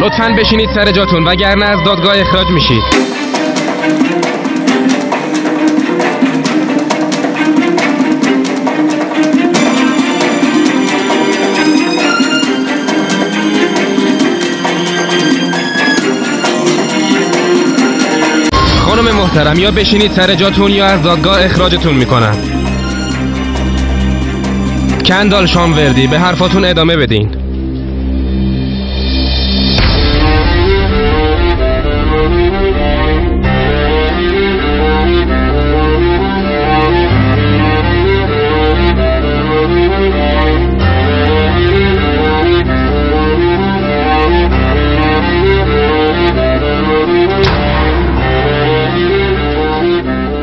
لطفاً بشینید سر جاتون وگرنه از دادگاه اخراج میشید. خانم محترم، یا بشینید سر جاتون یا از دادگاه اخراجتون میکنم. کندال شاموردی، به حرفاتون ادامه بدین.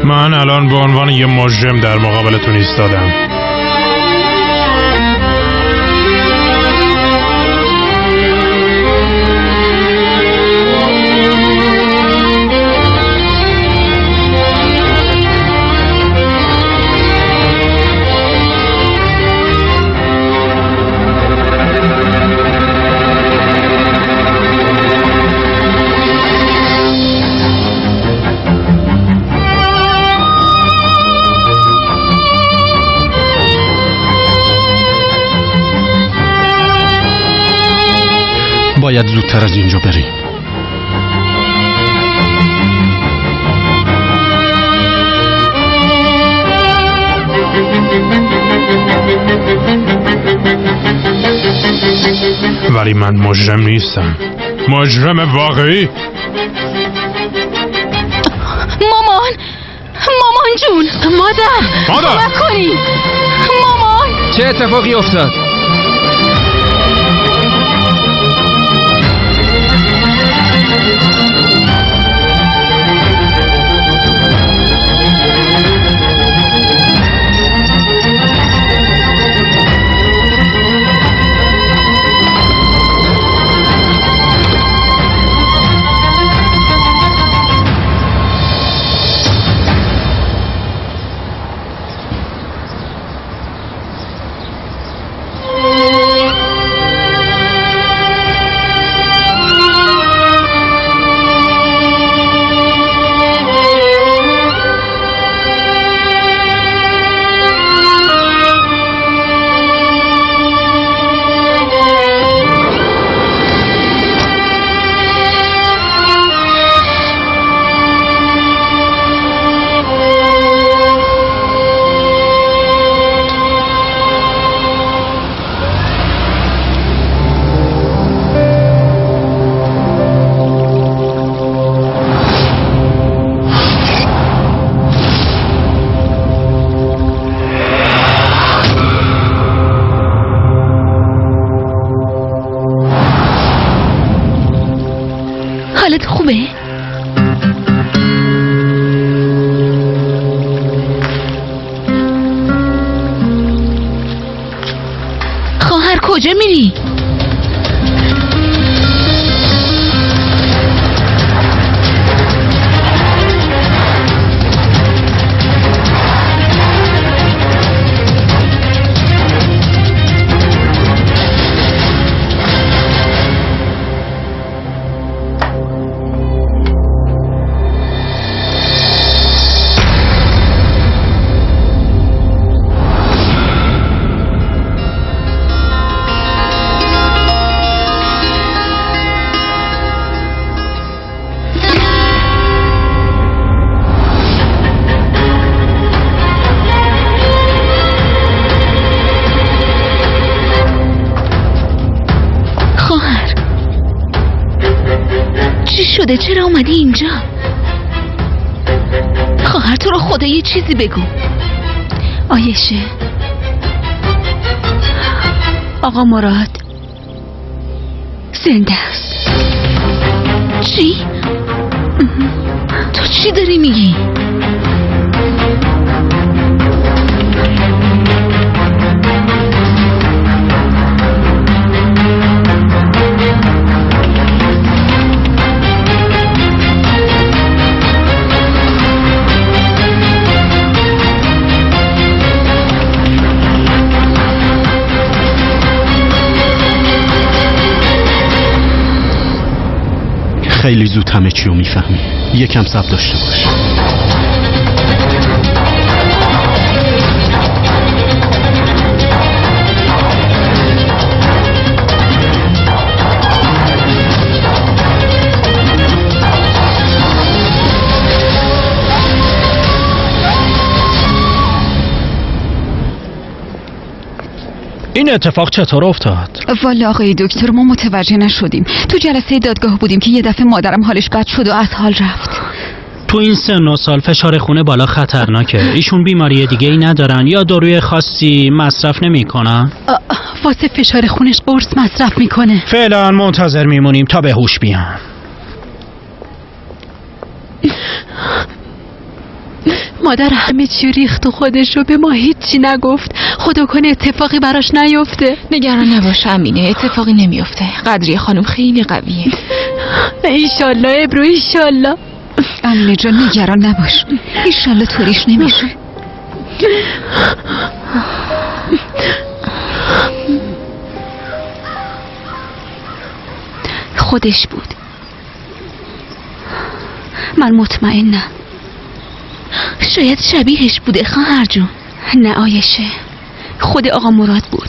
من الان به عنوان یه مجرم در مقابلتون ایستادم. باید زودتر از اینجا بریم. ولی من مجرم نیستم. مجرم واقعی. مامان جون. مادر کمک کنی. مامان. چه اتفاقی افتاد؟ حالت خوبه؟ خواهر کجا میری؟ شده؟ چرا اومدی اینجا؟ خواهر تو رو خدا یه چیزی بگو. آیشه، آقا مراد زنده است. چی؟ تو چی داری میگی؟ خیلی زود همه چی رو میفهمی. یکم صبر داشته باش. این اتفاق چطور افتاد؟ والا آقای دکتر ما متوجه نشدیم. تو جلسه دادگاه بودیم که یه دفعه مادرم حالش بد شد و از حال رفت. تو این سن و سال فشار خون بالا خطرناکه. ایشون بیماری دیگه ای ندارن یا داروی خاصی مصرف نمی کنن؟ واسه فشار خونش قرص مصرف میکنه. فعلا منتظر میمونیم تا به هوش بیان. مادر همه چی ریخت و خودش رو به ما هیچی نگفت. خدا کنه اتفاقی براش نیفته. نگران نباش امینه، اتفاقی نمیفته. قدریه خانم خیلی قویه. ایشالله ابرو ایشالله. امینه جان نگران نباش، ایشالله طوریش نمیشه. خودش بود. من مطمئنم. شاید شبیهش بوده خواهر جون. نه آیشه، خود آقا مراد بود.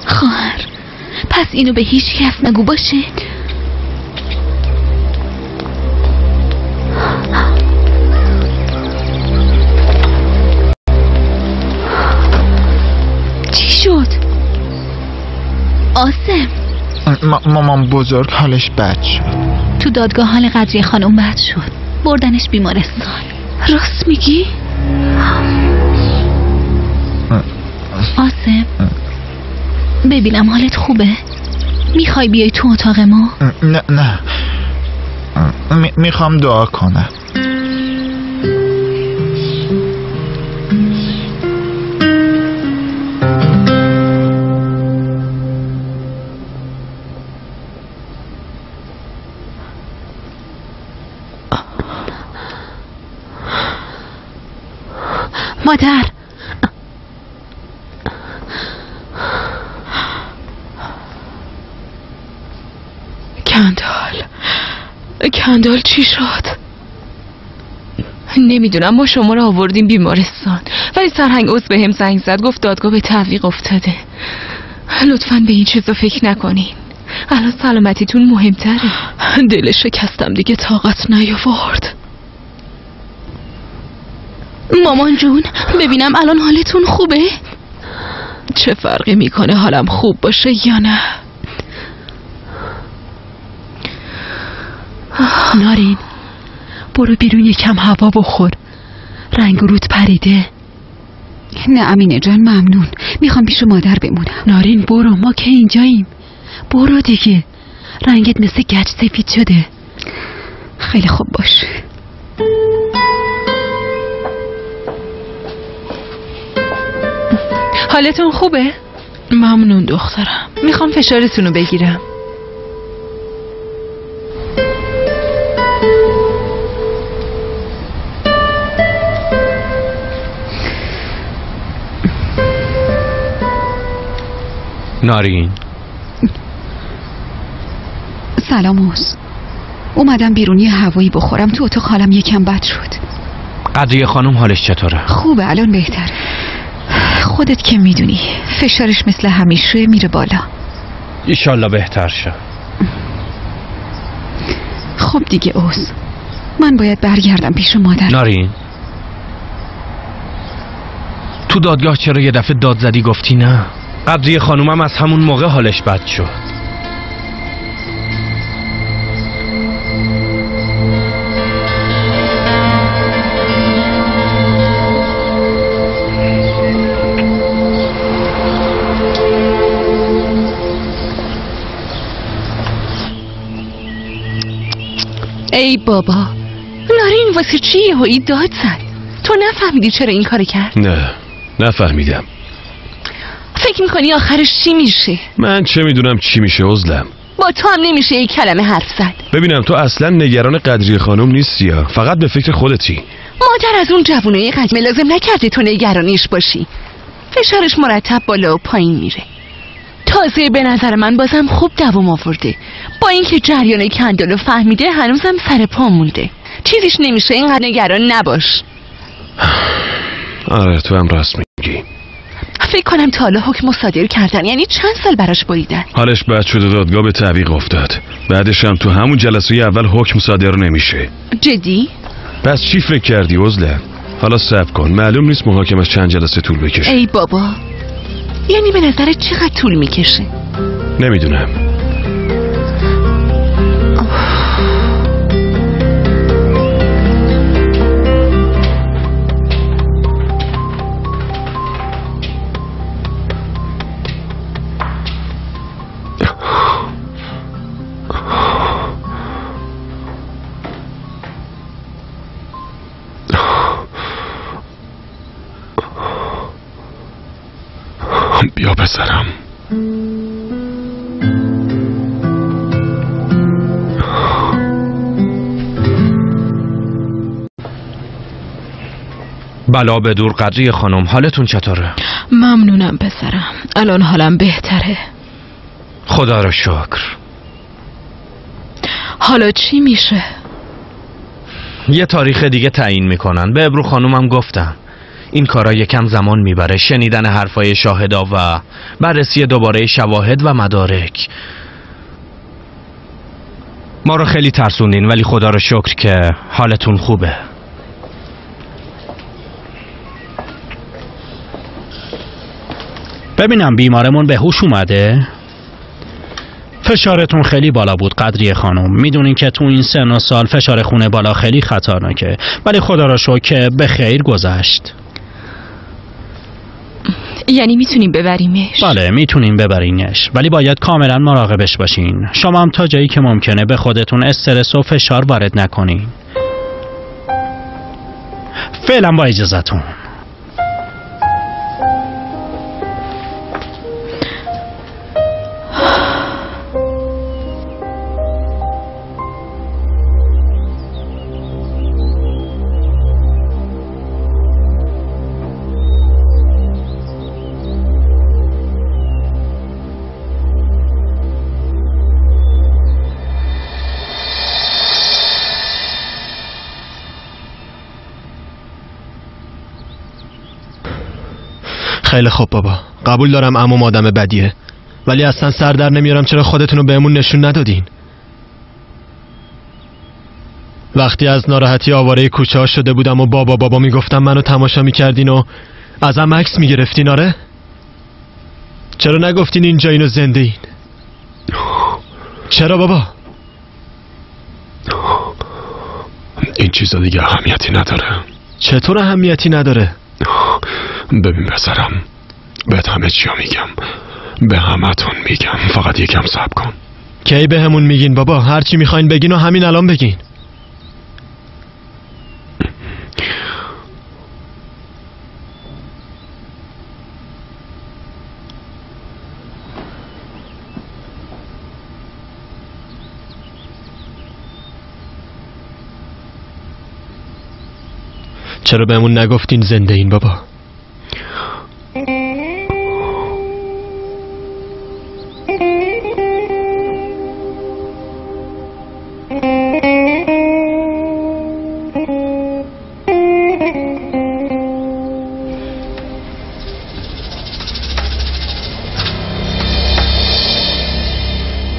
خواهر پس اینو به هیچ کس نگو باشه. چی شد؟ آسم مامان بزرگ حالش بد شد. تو دادگاه حال قدریه خانم بد شد، بردنش بیمارستان. راست میگی؟ آسم ببینم حالت خوبه؟ میخوای بیای تو اتاق ما؟ نه میخوام دعا کنم. مادر کندال چی شد؟ نمیدونم، ما شما رو آوردیم بیمارستان ولی سرهنگ عضو به هم زنگ زد گفت دادگاه به تعویق افتاده. لطفاً به این چیزا فکر نکنین، الان سلامتیتون مهمتره. دل شکستم دیگه، طاقت نیاورد. مامان جون ببینم الان حالتون خوبه؟ چه فرقی میکنه حالم خوب باشه یا نه؟ نارین برو بیرون یکم هوا بخور، رنگ رود پریده. نه امینه جان ممنون، میخوام پیش مادر بمونم. نارین برو، ما که اینجاییم. برو دیگه، رنگت مثل گچ سفید شده. خیلی خوب باشه. حالتون خوبه؟ ممنون دخترم. میخوام فشارتون رو بگیرم. نارین سلام اوز. اومدم بیرونی هوایی بخورم، تو اتاق حالم یکم بد شد. قدریه خانم حالش چطوره؟ خوبه الان بهتره. خودت که میدونی فشارش مثل همیشه میره بالا. ایشالله بهتر شه. خب دیگه اوز، من باید برگردم پیش مادر. نارین تو دادگاه چرا یه دفعه داد زدی گفتی نه؟ قدریه خانومم از همون موقع حالش بد شد. ای بابا، نارین واسه چی یهویی داد زد؟ تو نفهمیدی چرا این کار کرد؟ نه نفهمیدم. فکر میکنی آخرش چی میشه؟ من چه میدونم چی میشه عزلم. با تو هم نمیشه یک کلمه حرف زد. ببینم تو اصلا نگران قدریه خانم نیستی یا فقط به فکر خودتی. مادر از اون جوونای قدیمه لازم نکرده تو نگرانیش باشی. فشارش مرتب بالا و پایین میره. تو تازه به نظر من بازم خوب دوام آورده. با اینکه جریان کندلو فهمیده هنوزم سر پا مونده. چیزیش نمیشه، اینقدر نگران نباش. آره تو هم راست میگی. فکر کنم تا حالا حکم صادر کردن، یعنی چند سال براش بریدن. حالش بد شد و دادگاه به تعویق افتاد. بعدش هم تو همون جلسه اول حکم صادر نمیشه. جدی؟ پس چی فکر کردی عزله؟ حالا صبر کن، معلوم نیست محاکمش چند جلسه طول بکشه. ای بابا، یعنی به نظرت چقدر طول میکشه؟ نمیدونم. بیا پسرم. بلا به دور قدری خانم، حالتون چطوره؟ ممنونم پسرم، الان حالم بهتره. خدا را شکر. حالا چی میشه؟ یه تاریخ دیگه تعیین میکنن. به ابرو خانومم گفتم این کارا یکم زمان میبره، شنیدن حرفای شاهدا و بررسی دوباره شواهد و مدارک. ما رو خیلی ترسوندین ولی خدا رو شکر که حالتون خوبه. ببینم بیمارمون به هوش اومده؟ فشارتون خیلی بالا بود قدری خانم. میدونین که تو این سن و سال فشار خون بالا خیلی خطرناکه، ولی خدا رو شکر که به خیر گذشت. یعنی میتونیم ببریمش؟ بله میتونیم ببرینش، ولی باید کاملا مراقبش باشین. شما هم تا جایی که ممکنه به خودتون استرس و فشار وارد نکنین. فعلا با اجازهتون. خیلی خوب بابا، قبول دارم عموم آدم بدیه، ولی اصلا سر در نمیارم چرا خودتون رو بهمون نشون ندادین. وقتی از ناراحتی آواره کوچه ها شده بودم و بابا میگفتم منو تماشا میکردین و ازم عکس میگرفتین. آره چرا نگفتین اینجا اینو زنده این؟ چرا بابا؟ این چیزا دیگه اهمیتی نداره. چطور اهمیتی نداره؟ ببین پسرم، بهت همه چی میگم، به همتون میگم، فقط یکم صبر کن. کی به همون میگین بابا؟ هر چی میخواین بگین و همین الان بگین. چرا بهمون نگفتین زنده این بابا؟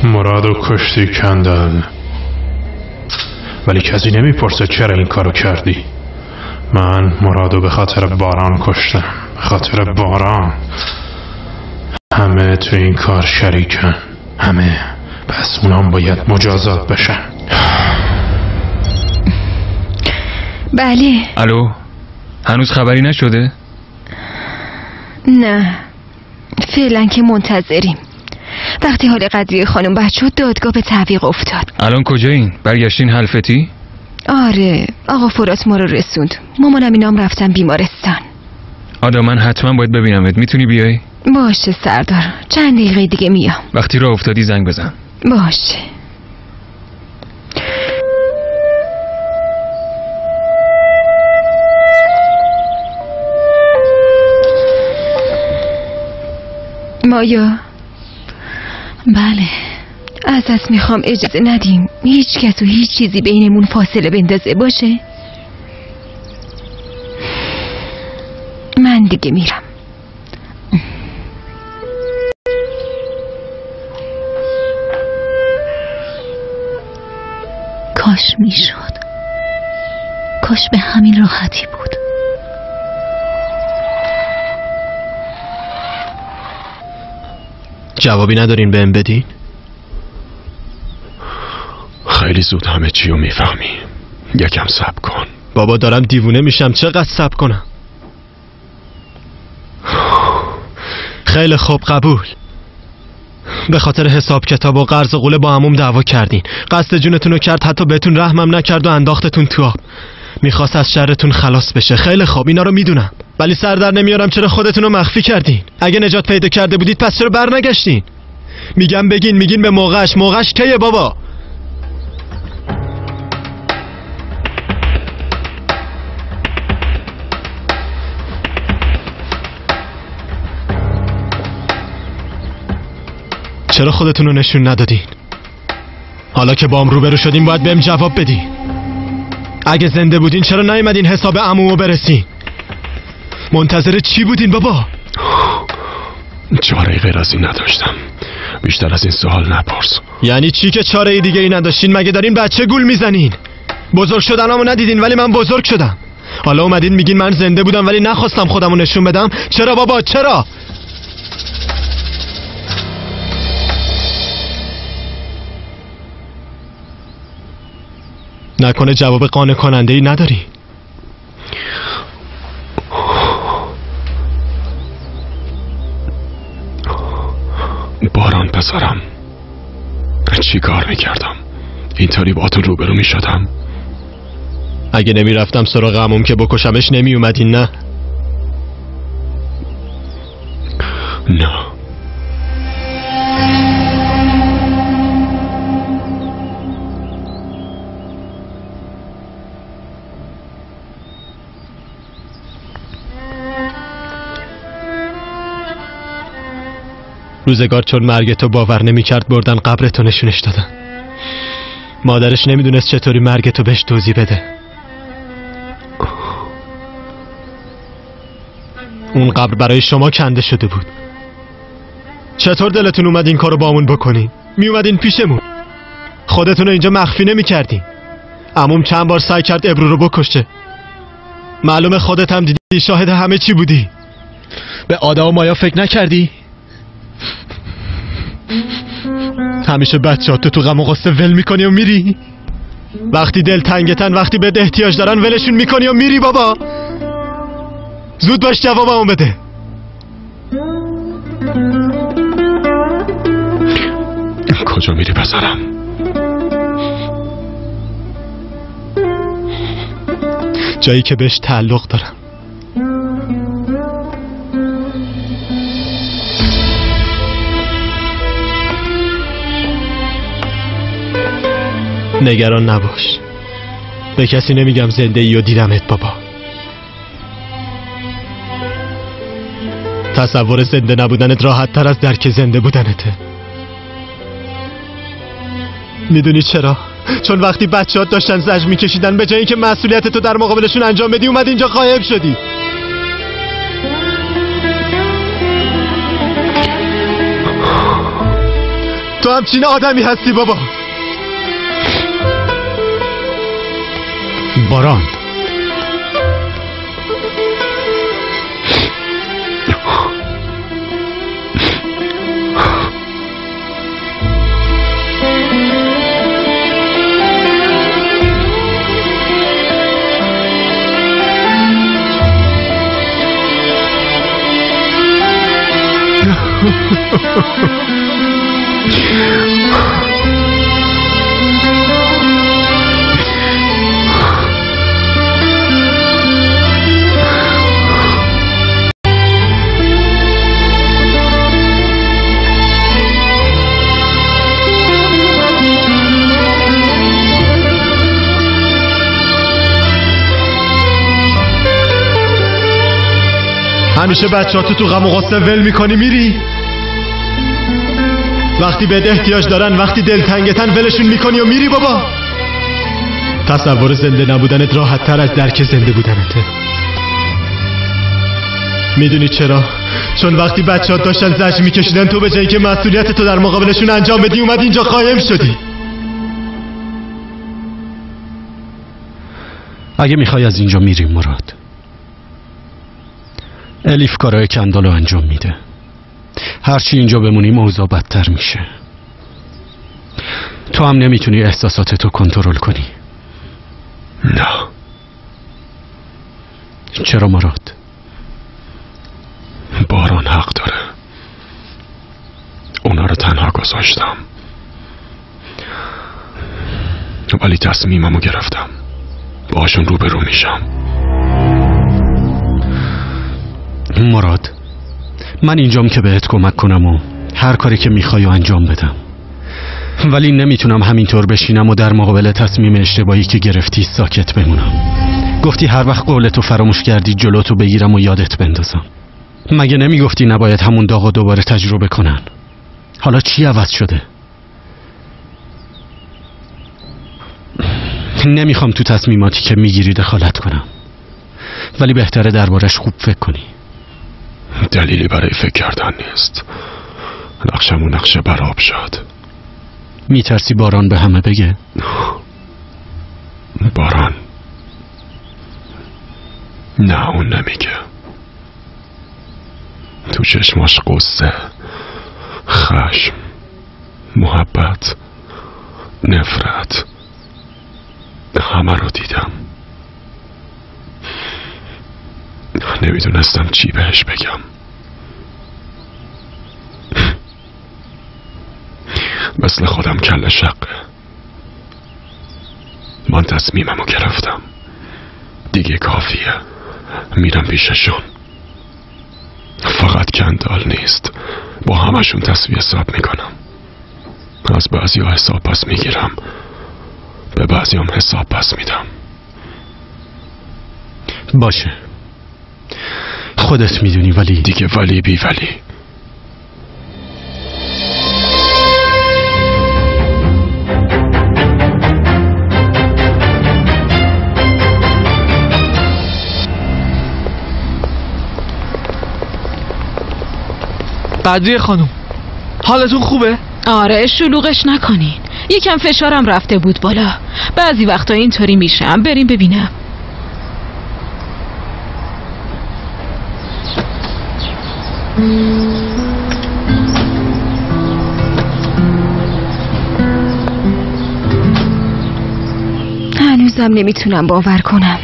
مرادو کشتی کندل، ولی کسی نمیپرسه چرا این کارو کردی. من مرادو به خاطر باران کشتم، به خاطر باران. همه تو این کار شریکن، همه، پس اونام باید مجازات بشن. بله. الو، هنوز خبری نشده؟ نه، فعلا که منتظریم. وقتی حال قدری خانم بد شد دادگاه به تعویق افتاد. الان کجایین؟ برگشتین حلفتی؟ آره، آقا فرات ما رو رسوند. مامانم اینام رفتن بیمارستان. آدا من حتما باید ببینمت، میتونی بیای؟ باشه سردار، چند دقیقه دیگه میام. وقتی راه افتادی زنگ بزن. باشه. مایا، بله، ازت میخوام اجازه ندیم هیچ کس و هیچ چیزی بینمون فاصله بندازه باشه. من دیگه میرم. کاش میشد، کاش به همین راحتی بود. جوابی ندارین بهم بدین؟ خیلی زود همه چی رو میفهمی. یکم صبر کن. بابا دارم دیوونه میشم، چقدر صبر کنم؟ خیلی خوب، قبول. به خاطر حساب کتاب و قرض و قوله با عموم دعوا کردین. قصد جونتون رو کرد، حتی بهتون رحمم نکرد و انداختتون تو آب. میخواست از شرتون خلاص بشه. خیلی خوب، اینا رو میدونم، ولی سر در نمیارم چرا خودتون رو مخفی کردین. اگه نجات پیدا کرده بودید پس چرا برنگشتین؟ میگم بگین به موقعش کیه بابا؟ چرا خودتون رو نشون ندادین؟ حالا که با هم روبرو شدین باید بهم جواب بدین. اگه زنده بودین چرا نیومدین حساب عمومو برسین؟ منتظر چی بودین بابا؟ چاره غیر از این نداشتم. بیشتر از این سوال نپرس. یعنی چی که چاره دیگه ای نداشتین؟ مگه دارین بچه گول میزنین؟ بزرگ شدنمو ندیدین ولی من بزرگ شدم. حالا اومدین میگین من زنده بودم ولی نخواستم خودمو نشون بدم. چرا بابا؟ چرا؟ نکنه جواب قانع کننده ای نداری؟ باران پسرم، چی کار میکردم؟ اینطوری با تو روبرو میشدم؟ اگه نمیرفتم سراغ عموم که بکشمش نمیومدین نه؟ نه. روزگار چون مرگ تو باور نمی‌کرد بردن قبرتو نشونش دادن. مادرش نمیدونست چطوری مرگ تو بهش توضیح بده. اون قبر برای شما کنده شده بود. چطور دلتون اومد این کارو با همون بکنین؟ میومدین پیشمون، خودتون رو اینجا مخفی نمی‌کردین. عموم چند بار سعی کرد ابرو رو بکشه. معلومه خودت هم دیدی، شاهد همه چی بودی. به آدا و مایا فکر نکردی؟ همیشه بچه‌هاتو تو غم و غصه ول میکنی و میری؟ وقتی دل تنگتن، وقتی به احتیاج دارن ولشون میکنی و میری بابا؟ زود باش جوابمو بده. کجا میری پسرم؟ جایی که بهش تعلق دارم. نگران نباش، به کسی نمیگم زنده ای و دیدمت بابا. تصور زنده نبودنت راحت تر از درک زنده بودنته. میدونی چرا؟ چون وقتی بچه‌هات داشتن زجر میکشیدن، به جای اینکه مسئولیت تو در مقابلشون انجام بدی اومد اینجا غایب شدی. تو همچین آدمی هستی بابا. باران، همیشه بچه‌هاتو تو غم و غصه ول میکنی میری؟ وقتی بهت احتیاج دارن، وقتی دلتنگتن ولشون میکنی و میری بابا. تصور زنده نبودنت راحت تر از درک زنده بودنته. میدونی چرا؟ چون وقتی بچه‌ها داشتن زجر میکشیدن، تو به جایی که مسئولیت تو در مقابلشون انجام بدی اومد اینجا قایم شدی. اگه میخوای از اینجا میریم مراد. الیف کارای کندالو انجام میده. هرچی اینجا بمونیم اوضاع بدتر میشه. تو هم نمیتونی احساساتتو کنترل کنی. نه. چرا مراد؟ باران حق داره. اونا رو تنها گذاشتم، ولی تصمیممو گرفتم. باشون روبرو میشم. مراد، من اینجام که بهت کمک کنم و هر کاری که میخوای و انجام بدم، ولی نمیتونم همینطور بشینم و در مقابل تصمیم اشتباهی که گرفتی ساکت بمونم. گفتی هر وقت قولتو فراموش کردی جلوتو بگیرم و یادت بندازم. مگه نمیگفتی نباید همون داغو دوباره تجربه کنن؟ حالا چی عوض شده؟ نمیخوام تو تصمیماتی که میگیری دخالت کنم، ولی بهتره دربارش خوب فکر کنی. دلیلی برای فکر کردن نیست. نقشمون نقشه براب شد. میترسی باران به همه بگه؟ باران نه، اون نمیگه. تو چشماش قصه، خشم، محبت، نفرت، همه رو دیدم. نمیدونستم چی بهش بگم. مثل خودم کله شقه. من تصمیممو گرفتم، دیگه کافیه. میرم پیششون. فقط کندال نیست، با همشون تصفیه حساب میکنم. از بعضی ها حساب پس میگیرم، به بعضی هم حساب پس میدم. باشه، خودت میدونی، ولی دیگه ولی بی ولی. قدریه خانم، حالتون خوبه؟ آره، شلوغش نکنین. یکم فشارم رفته بود بالا. بعضی وقتا اینطوری میشم. بریم ببینم. هنوزم نمیتونم باور کنم.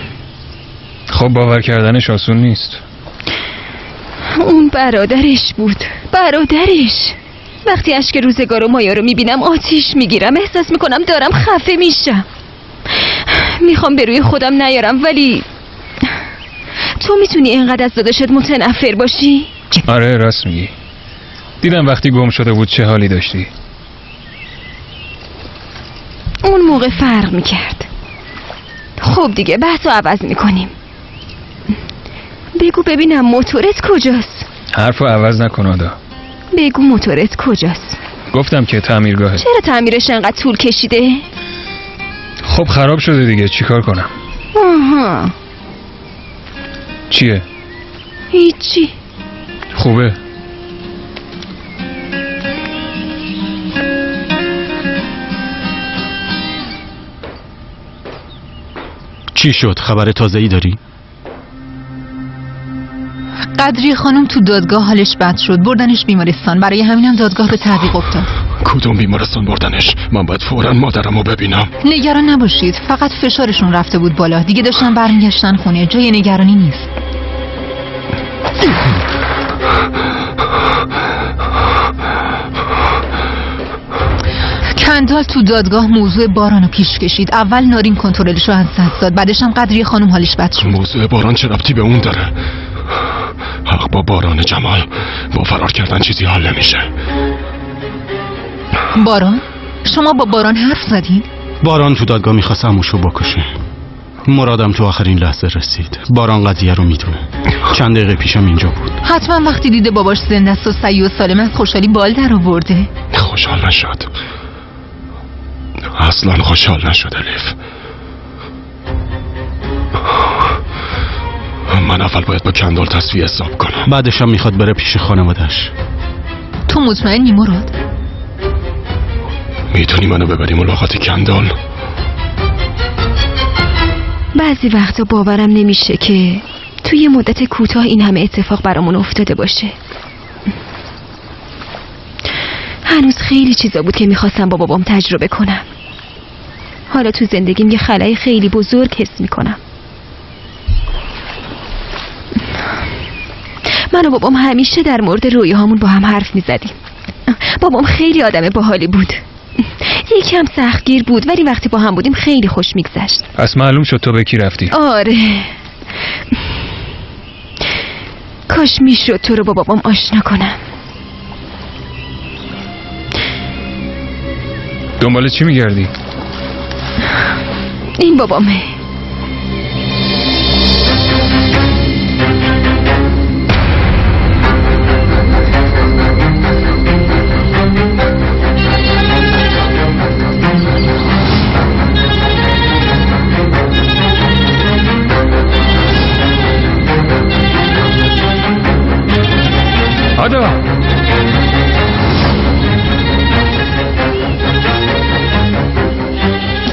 خب باور کردنش آسون نیست. اون برادرش بود. برادرش. وقتی اشک روزگار و مایا رو میبینم آتیش میگیرم. احساس میکنم دارم خفه میشم. میخوام به روی خودم نیارم، ولی تو میتونی اینقدر از داداشت متنفر باشی؟ آره راست میگی. دیدم وقتی گم شده بود چه حالی داشتی. اون موقع فرق میکرد. خب دیگه بحثو عوض میکنیم. بگو ببینم موتورت کجاست؟ حرفو عوض نکن آدا. بگو موتورت کجاست؟ گفتم که تعمیرگاهه. چرا تعمیرش انقدر طول کشیده؟ خب خراب شده دیگه، چیکار کنم؟ آها. چیه؟ هیچی. خوبه. چی شد؟ خبر تازه‌ای داری؟ قدری خانم تو دادگاه حالش بد شد، بردنش بیمارستان. برای همینم دادگاه به تعویق افتاد. کدوم بیمارستان بردنش؟ من باید فوراً مادرمو ببینم. نگران نباشید، فقط فشارشون رفته بود بالا. دیگه داشتن برمیگشتن خونه. جای نگرانی نیست. کندال تو دادگاه موضوع بارانو پیش کشید. اول نارین کنترلش رو از دست داد، بعدش هم قدری خانم حالش بد شد. موضوع باران چه ربطی به اون داره؟ حق با باران جمال. با فرار کردن چیزی حل نمیشه. باران؟ شما با باران حرف زدین؟ باران تو دادگاه میخواست عموشو بکشه. مرادم تو آخرین لحظه رسید. باران قضیه رو میدونه. چند دقیقه پیشم اینجا بود. حتما وقتی دیده باباش زنده است و سعی و سالم از خوشحالی بال در آورده. خوشحال نشد. اصلا خوشحال نشد الیف. من اول باید با کندال تصفیه حساب کنم. بعدش هم میخواد بره پیش خانوادش. تو مطمئنی مراد؟ میتونی منو ببری ملاقات کندال؟ بعضی وقتا باورم نمیشه که توی مدت کوتاه این همه اتفاق برامون افتاده باشه. هنوز خیلی چیزا بود که میخواستم با بابام تجربه کنم. حالا تو زندگیم یه خلای خیلی بزرگ حس میکنم. من و بابام همیشه در مورد رویاهامون با هم حرف میزدیم. بابام خیلی آدم باحالی بود. یکم سختگیر بود ولی وقتی با هم بودیم خیلی خوش میگذشت. پس معلوم شد تو به کی رفتی؟ آره. کاش میشد تو رو با بابام آشنا کنم. دنبال چی میگردی؟ این بابامه. آدا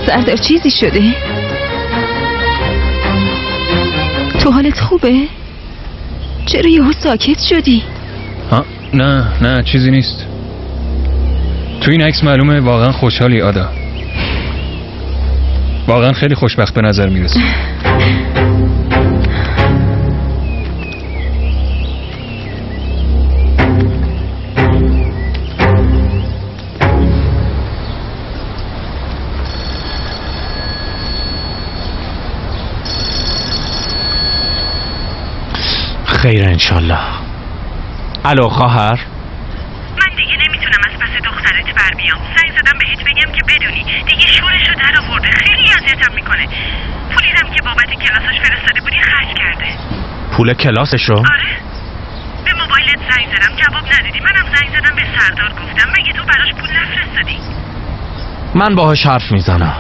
سردار چیزی شده؟ تو حالت خوبه؟ چرا یهو ساکت شدی؟ نه چیزی نیست. تو این عکس معلومه واقعا خوشحالی آدا. واقعا خیلی خوشبخت به نظر میرسی. خیر انشالله. الو خواهر، من دیگه نمیتونم از پس دخترت بر بیام. سعی زدم بهت بگم که بدونی دیگه شورشو در آورده. خیلی اذیتم میکنه. پولیدم که بابت کلاسش فرستاده بودی خرج کرده. پول کلاسشو؟ آره. به موبایلت زنگ زدم جواب ندادی. منم زنگ زدم به سردار گفتم مگه تو براش پول نفرستادی؟ من باهاش حرف میزنم.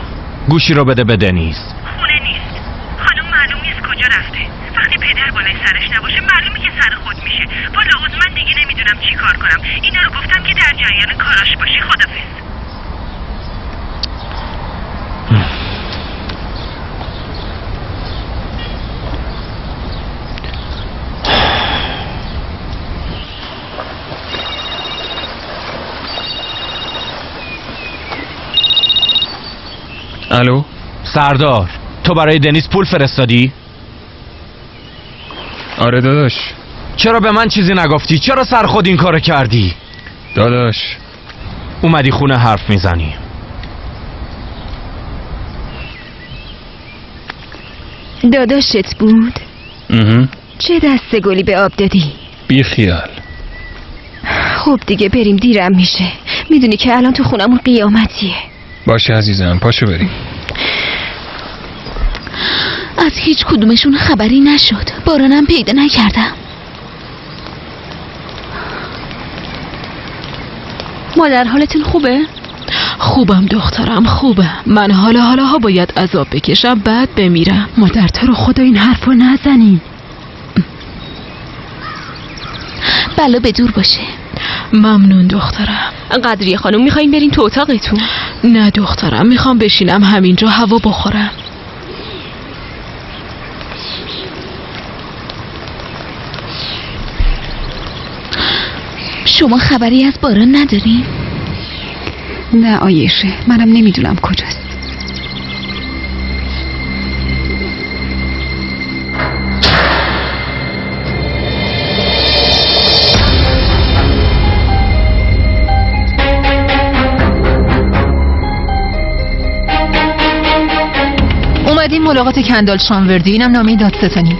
گوشی رو بده به دنیز. خونه نیست. خانم معلوم نیست کجا رفته. وقتی پدر بالای سرش نباشه معلومه که سر خود میشه. والا من دیگه نمیدونم چی کار کنم. اینا رو گفتم که در جریان کاراش باشی. خدافظ. الو سردار، تو برای دنیز پول فرستادی؟ آره داداش. چرا به من چیزی نگفتی؟ چرا سر خود این کارو کردی؟ داداش اومدی خونه حرف میزنی. داداشت بود؟ چه دسته گلی به آب دادی؟ بی خیال. خب دیگه بریم دیرم میشه. میدونی که الان تو خونمون قیامتیه. باشه عزیزم پاشو بریم. از هیچ کدومشون خبری نشد. بارانم پیدا نکردم. مادر حالتون خوبه؟ خوبم دخترم خوبم. من حالا باید عذاب بکشم بعد بمیرم. مادر تو رو خدا این حرفو نزنی. بلا به دور باشه. ممنون دخترم. قدریه خانم میخواین برین تو اتاقتون؟ نه دخترم میخوام بشینم همینجا هوا بخورم. شما خبری از باران ندارین؟ نه آیشه، منم نمیدونم کجاست. اومدیم ملاقات کندال شانوردی. اینم نامه دادستانی.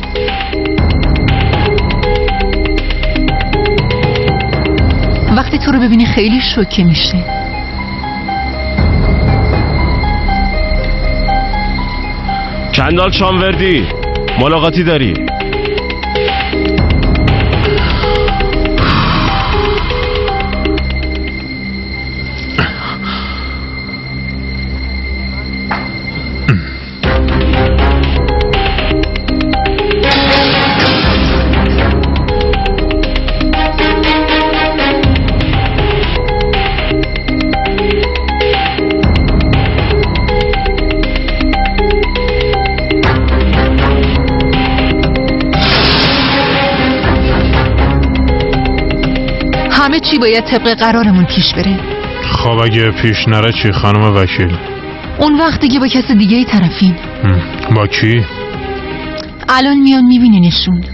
وقتی تو رو ببینی خیلی شوکه میشه. کندال شانوردی ملاقاتی داری؟ همه چی باید طبق قرارمون پیش بره. خب اگه پیش نره چی خانم وکیل؟ اون وقت دیگه با کس دیگه ای طرفین. با کی؟ الان میان میبینینشون.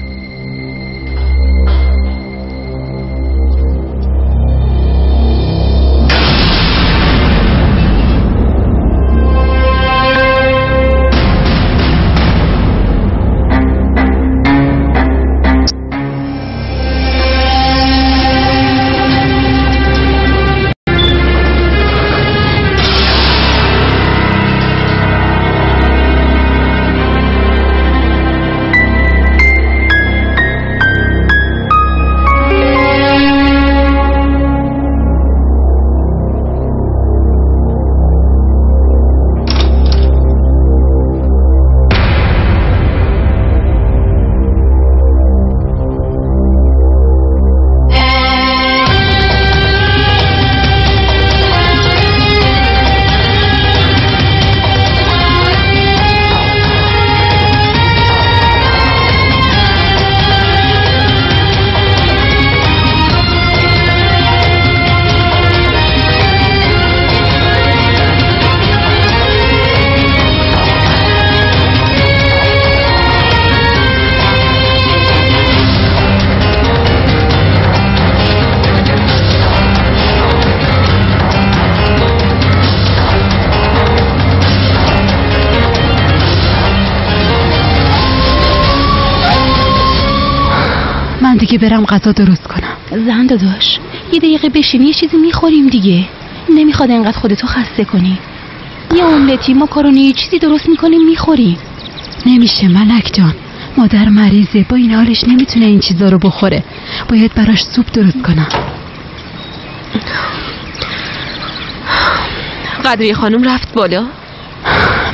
دیگه برم غذا درست کنم. زن داداش یه دقیقه بشین یه چیزی میخوریم دیگه. نمیخواد انقدر خودتو خسته کنی. یه املتی ماکارونی یه چیزی درست میکنیم میخوریم. نمیشه ملک جان، مادر مریضه، با این حالش نمیتونه این چیزا رو بخوره. باید براش سوپ درست کنم. قدری خانم رفت بالا؟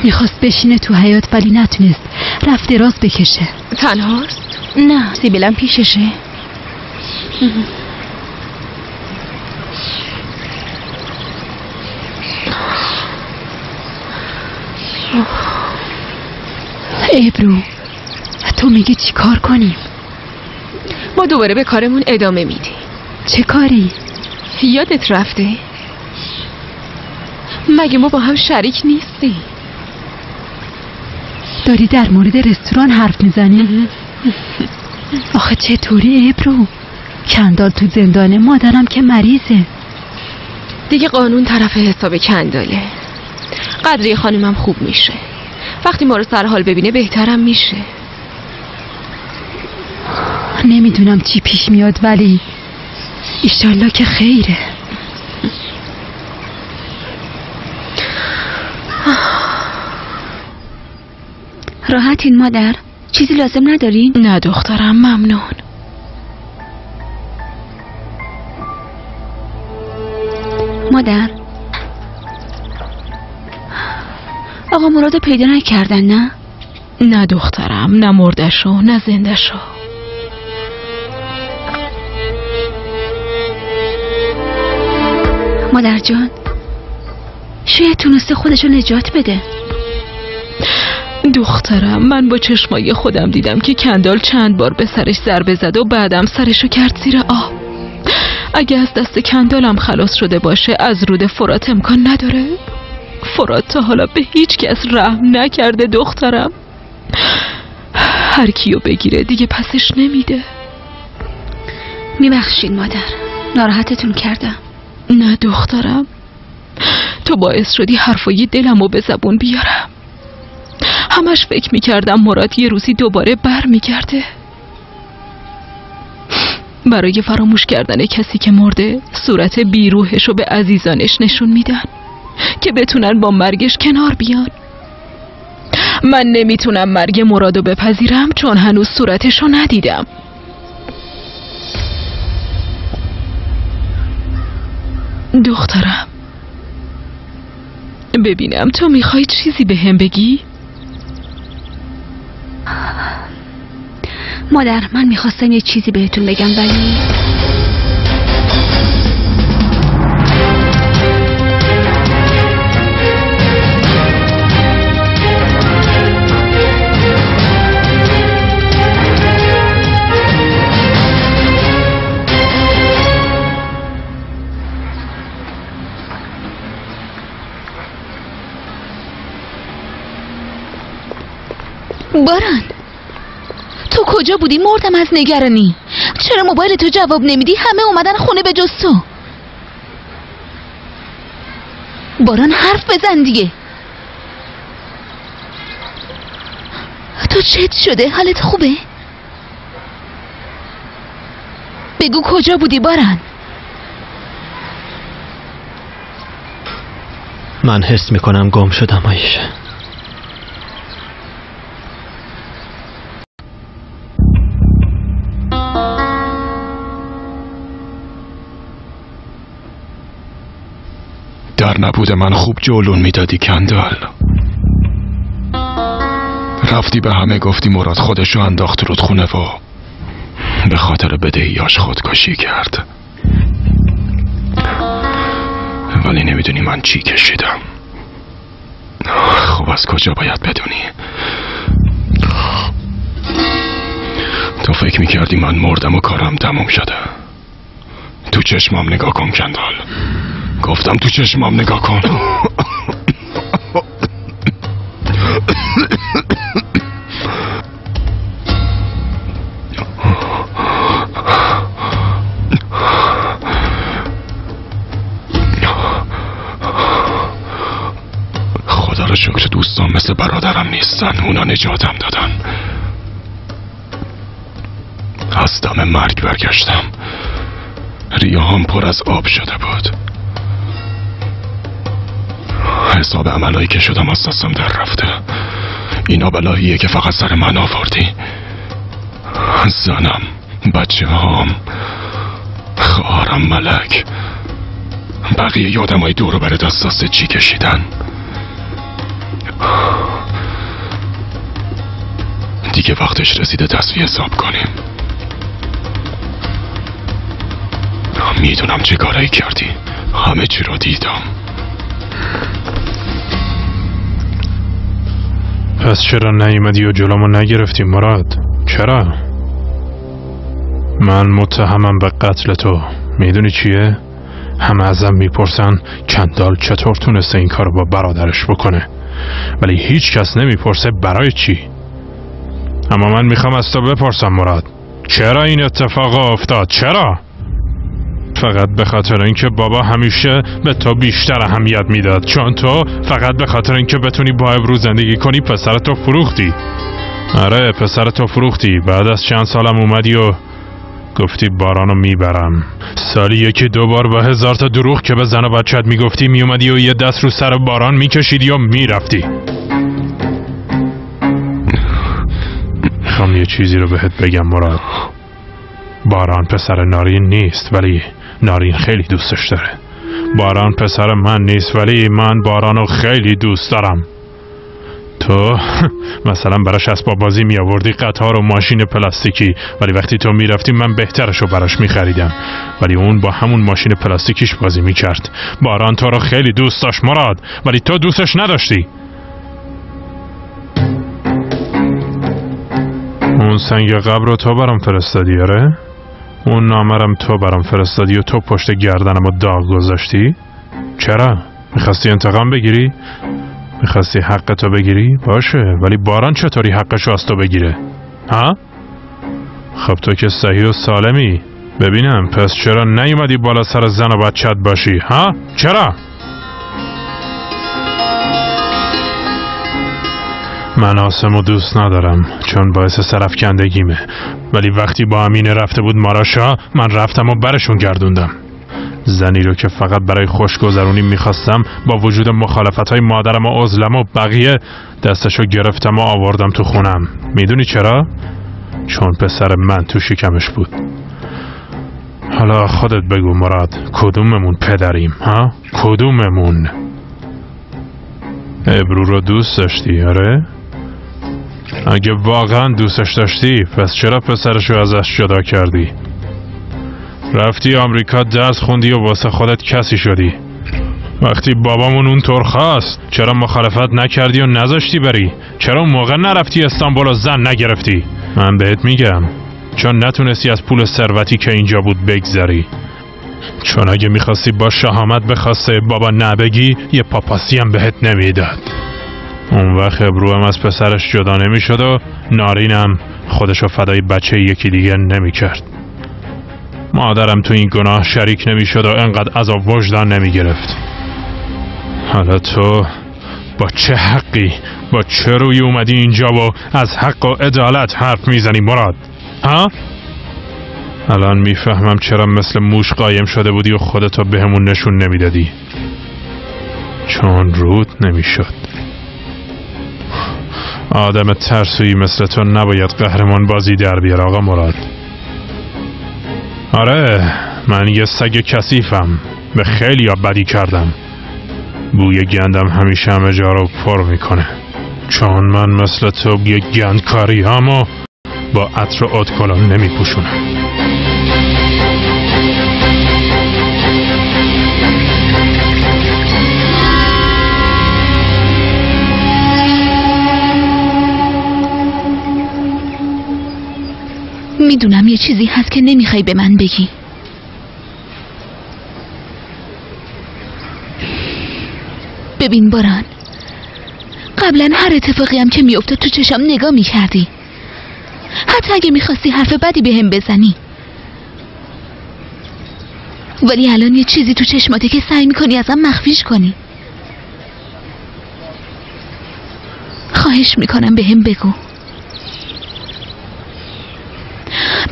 میخواست بشینه تو حیاط ولی نتونست، رفت دراز بکشه. تنهاست؟ نه سیبیلم پیششه. ابرو تو میگی چی کار کنیم؟ ما دوباره به کارمون ادامه میدیم. چه کاری؟ یادت رفته؟ مگه ما با هم شریک نیستیم؟ داری در مورد رستوران حرف میزنی؟ آخه چطوری ابرو؟ کندال تو زندانه، مادرم که مریضه. دیگه قانون طرف حساب کنداله. قدری خانمم خوب میشه، وقتی ما رو سر حال ببینه بهترم میشه. نمیدونم چی پیش میاد ولی ایشالله که خیره. راحتین مادر؟ چیزی لازم ندارین؟ نه دخترم ممنون. مادر آقا مراد پیدا نکردن نه؟ نه دخترم، نه مردشو نه زندشو. مادر جان شاید تونسته خودشو نجات بده. دخترم من با چشمای خودم دیدم که کندال چند بار به سرش ضربه زد و بعدم سرشو کرد زیر آب. اگه از دست کندالم خلاص شده باشه از رود فرات امکان نداره. فرات تا حالا به هیچ کس رحم نکرده دخترم. هر کیو بگیره دیگه پسش نمیده. میبخشید مادر، ناراحتتون کردم. نه دخترم، تو باعث شدی حرفای دلمو به زبون بیارم. همش فکر میکردم مراد یه روزی دوباره بر میگرده. برای فراموش کردن کسی که مرده صورت بیروحشو به عزیزانش نشون میدن که بتونن با مرگش کنار بیان. من نمیتونم مرگ مرادو بپذیرم چون هنوز صورتشو ندیدم. دخترم ببینم تو میخوای چیزی به هم بگی؟ مادر من میخواستم یه چیزی بهتون بگم ولی باران تو کجا بودی؟ مردم از نگرانی. چرا موبایل تو جواب نمیدی؟ همه اومدن خونه به جز تو. باران حرف بزن دیگه. تو چت شده؟ حالت خوبه؟ بگو کجا بودی باران؟ من حس میکنم گم شدم عایشه. در نبود من خوب جولون میدادی کندال. رفتی به همه گفتی مراد خودشو انداخت رودخونه و به خاطر بدهیاش خودکشی کرد. ولی نمیدونی من چی کشیدم. خب از کجا باید بدونی؟ تو فکر میکردی من مردم و کارم تموم شده. تو چشمام نگاه کن کندال. گفتم تو چشمام نگاه کن. خدا رو شکر دوستان مثل برادرم نیستن. اونا نجاتم دادن. از دم مرگ برگشتم. ریه‌هام پر از آب شده بود. حساب عملایی که شدم از دستم در رفته. اینا بلاییه که فقط سر من آوردی. زنم، بچه هام، خواهرم ملک، بقیه یادم های دور و بر دست چی کشیدن. دیگه وقتش رسیده تصفیه حساب کنیم. میدونم چه کارایی کردی. همه چی رو دیدم. پس چرا نیومدی و جلومو نگرفتی مراد؟ چرا؟ من متهمم به قتل تو. میدونی چیه؟ همه ازم میپرسن کندال چطور تونسته این کارو با برادرش بکنه، ولی هیچ کس نمیپرسه برای چی. اما من میخوام از تو بپرسم مراد، چرا این اتفاق افتاد؟ چرا؟ فقط به خاطر اینکه بابا همیشه به تو بیشتر اهمیت میداد، چون تو فقط به خاطر اینکه بتونی با ابرو زندگی کنی پسرتو فروختی. آره پسرتو فروختی. بعد از چند سالم اومدی و گفتی بارانو میبرم. سالی یکی دو بار با 1000 تا دروغ که به زن و بچت میگفتی میومدی و یه دست رو سر باران میکشیدی و میرفتی. میخوام یه چیزی رو بهت بگم مراد. باران پسر نارین نیست، ولی نارین خیلی دوستش داره. باران پسر من نیست، ولی من بارانو خیلی دوست دارم. تو مثلا براش اسباب بازی می آوردی، قطار و ماشین پلاستیکی، ولی وقتی تو میرفتی من بهترشو براش می خریدم، ولی اون با همون ماشین پلاستیکیش بازی می کرد. باران تو رو خیلی دوست داشت مراد، ولی تو دوستش نداشتی. اون سنگ قبر رو تو برام فرستادی؟ آره؟ اون نامرم تو برام فرستادی و تو پشت گردنم و داغ گذاشتی؟ چرا؟ میخواستی انتقام بگیری؟ میخواستی حق تو بگیری؟ باشه، ولی باران چطوری حقشو از تو بگیره؟ ها؟ خب تو که صحیح و سالمی. ببینم پس چرا نیومدی بالا سر زن و بچت باشی؟ ها؟ چرا؟ من آسمو دوست ندارم چون باعث سرفکندگیمه، ولی وقتی با امین رفته بود ماراشا من رفتم و برشون گردوندم. زنی رو که فقط برای خوشگذرونی میخواستم با وجود مخالفتهای مادرم و عزلم و بقیه دستشو گرفتم و آوردم تو خونم. میدونی چرا؟ چون پسر من تو شکمش بود. حالا خودت بگو مراد، کدوممون پدریم؟ ها؟ کدوممون؟ ابرو رو دوست داشتی؟ آره؟ اگه واقعا دوستش داشتی پس چرا پسرشو ازش جدا کردی؟ رفتی آمریکا درس خوندی و واسه خودت کسی شدی. وقتی بابامون اونطور خواست چرا مخالفت نکردی و نذاشتی بری؟ چرا اون موقع نرفتی استانبول و زن نگرفتی؟ من بهت میگم چون نتونستی از پول ثروتی که اینجا بود بگذری. چون اگه میخواستی با شهامت به خواسته بابا نبگی یه پاپاسی هم بهت نمیداد. اون وقت ابرو هم از پسرش جدا نمی شد و نارینم خودشو فدای بچه یکی دیگه نمی کرد. مادرم تو این گناه شریک نمی شد و انقدر عذاب وجدان نمی گرفت. حالا تو با چه حقی، با چه روی اومدی اینجا و از حق و عدالت حرف میزنی مراد؟ ها؟ الان میفهمم چرا مثل موش قایم شده بودی و خودتو بهمون نشون نمیدادی. چون رود نمیشد. آدم ترسویی مثل تو نباید قهرمان بازی در بیار آقا مراد. آره من یه سگ کثیفم، به خیلی بدی کردم. بوی گندم همیشه همه جا رو پر میکنه، چون من مثل تو یه گندکاری هم و با عطر و ادکلون نمیپوشونم. میدونم یه چیزی هست که نمیخوای به من بگی. ببین باران، قبلا هر اتفاقی هم که میافتاد تو چشم نگاه میکردی، حتی اگه میخواستی حرف بدی به هم بزنی. ولی الان یه چیزی تو چشماته که سعی میکنی ازم مخفیش کنی. خواهش میکنم به هم بگو.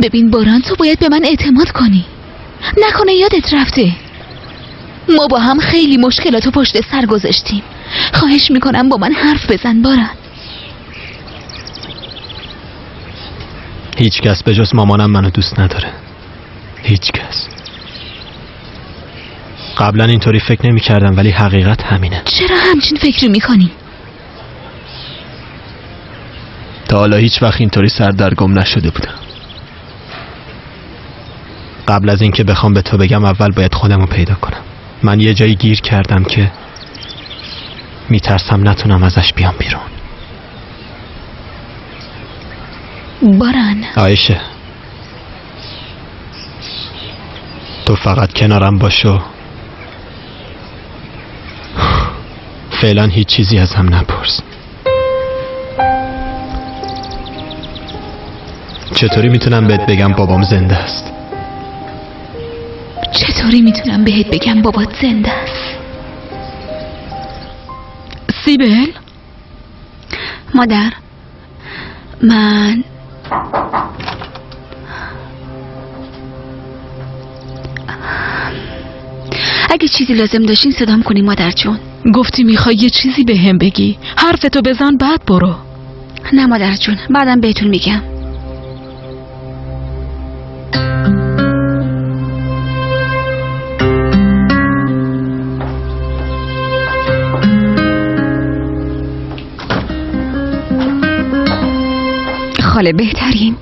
ببین باران، تو باید به من اعتماد کنی. نکنه یادت رفته ما با هم خیلی مشکلاتو پشت سر گذاشتیم. خواهش میکنم با من حرف بزن باران. هیچ کس به جز مامانم منو دوست نداره. هیچ کس. قبلا اینطوری فکر نمی کردم ولی حقیقت همینه. چرا همچین فکری میکنی؟ تا حالا هیچ وقت اینطوری سردرگم نشده بودم. قبل از اینکه بخوام به تو بگم اول باید خودمو پیدا کنم. من یه جایی گیر کردم که میترسم نتونم ازش بیام بیرون. باران. عایشه، تو فقط کنارم باشو. فعلا هیچ چیزی ازم نپرس. چطوری میتونم بهت بگم بابام زنده است؟ چطوری میتونم بهت بگم بابات زنده است؟ سیبل؟ مادر، من اگه چیزی لازم داشتین صدام کنی مادر جون. گفتی میخوای یه چیزی به هم بگی. حرفتو بزن بعد برو. نه مادر جون، بعدم بهتون میگم. خاله بهترین.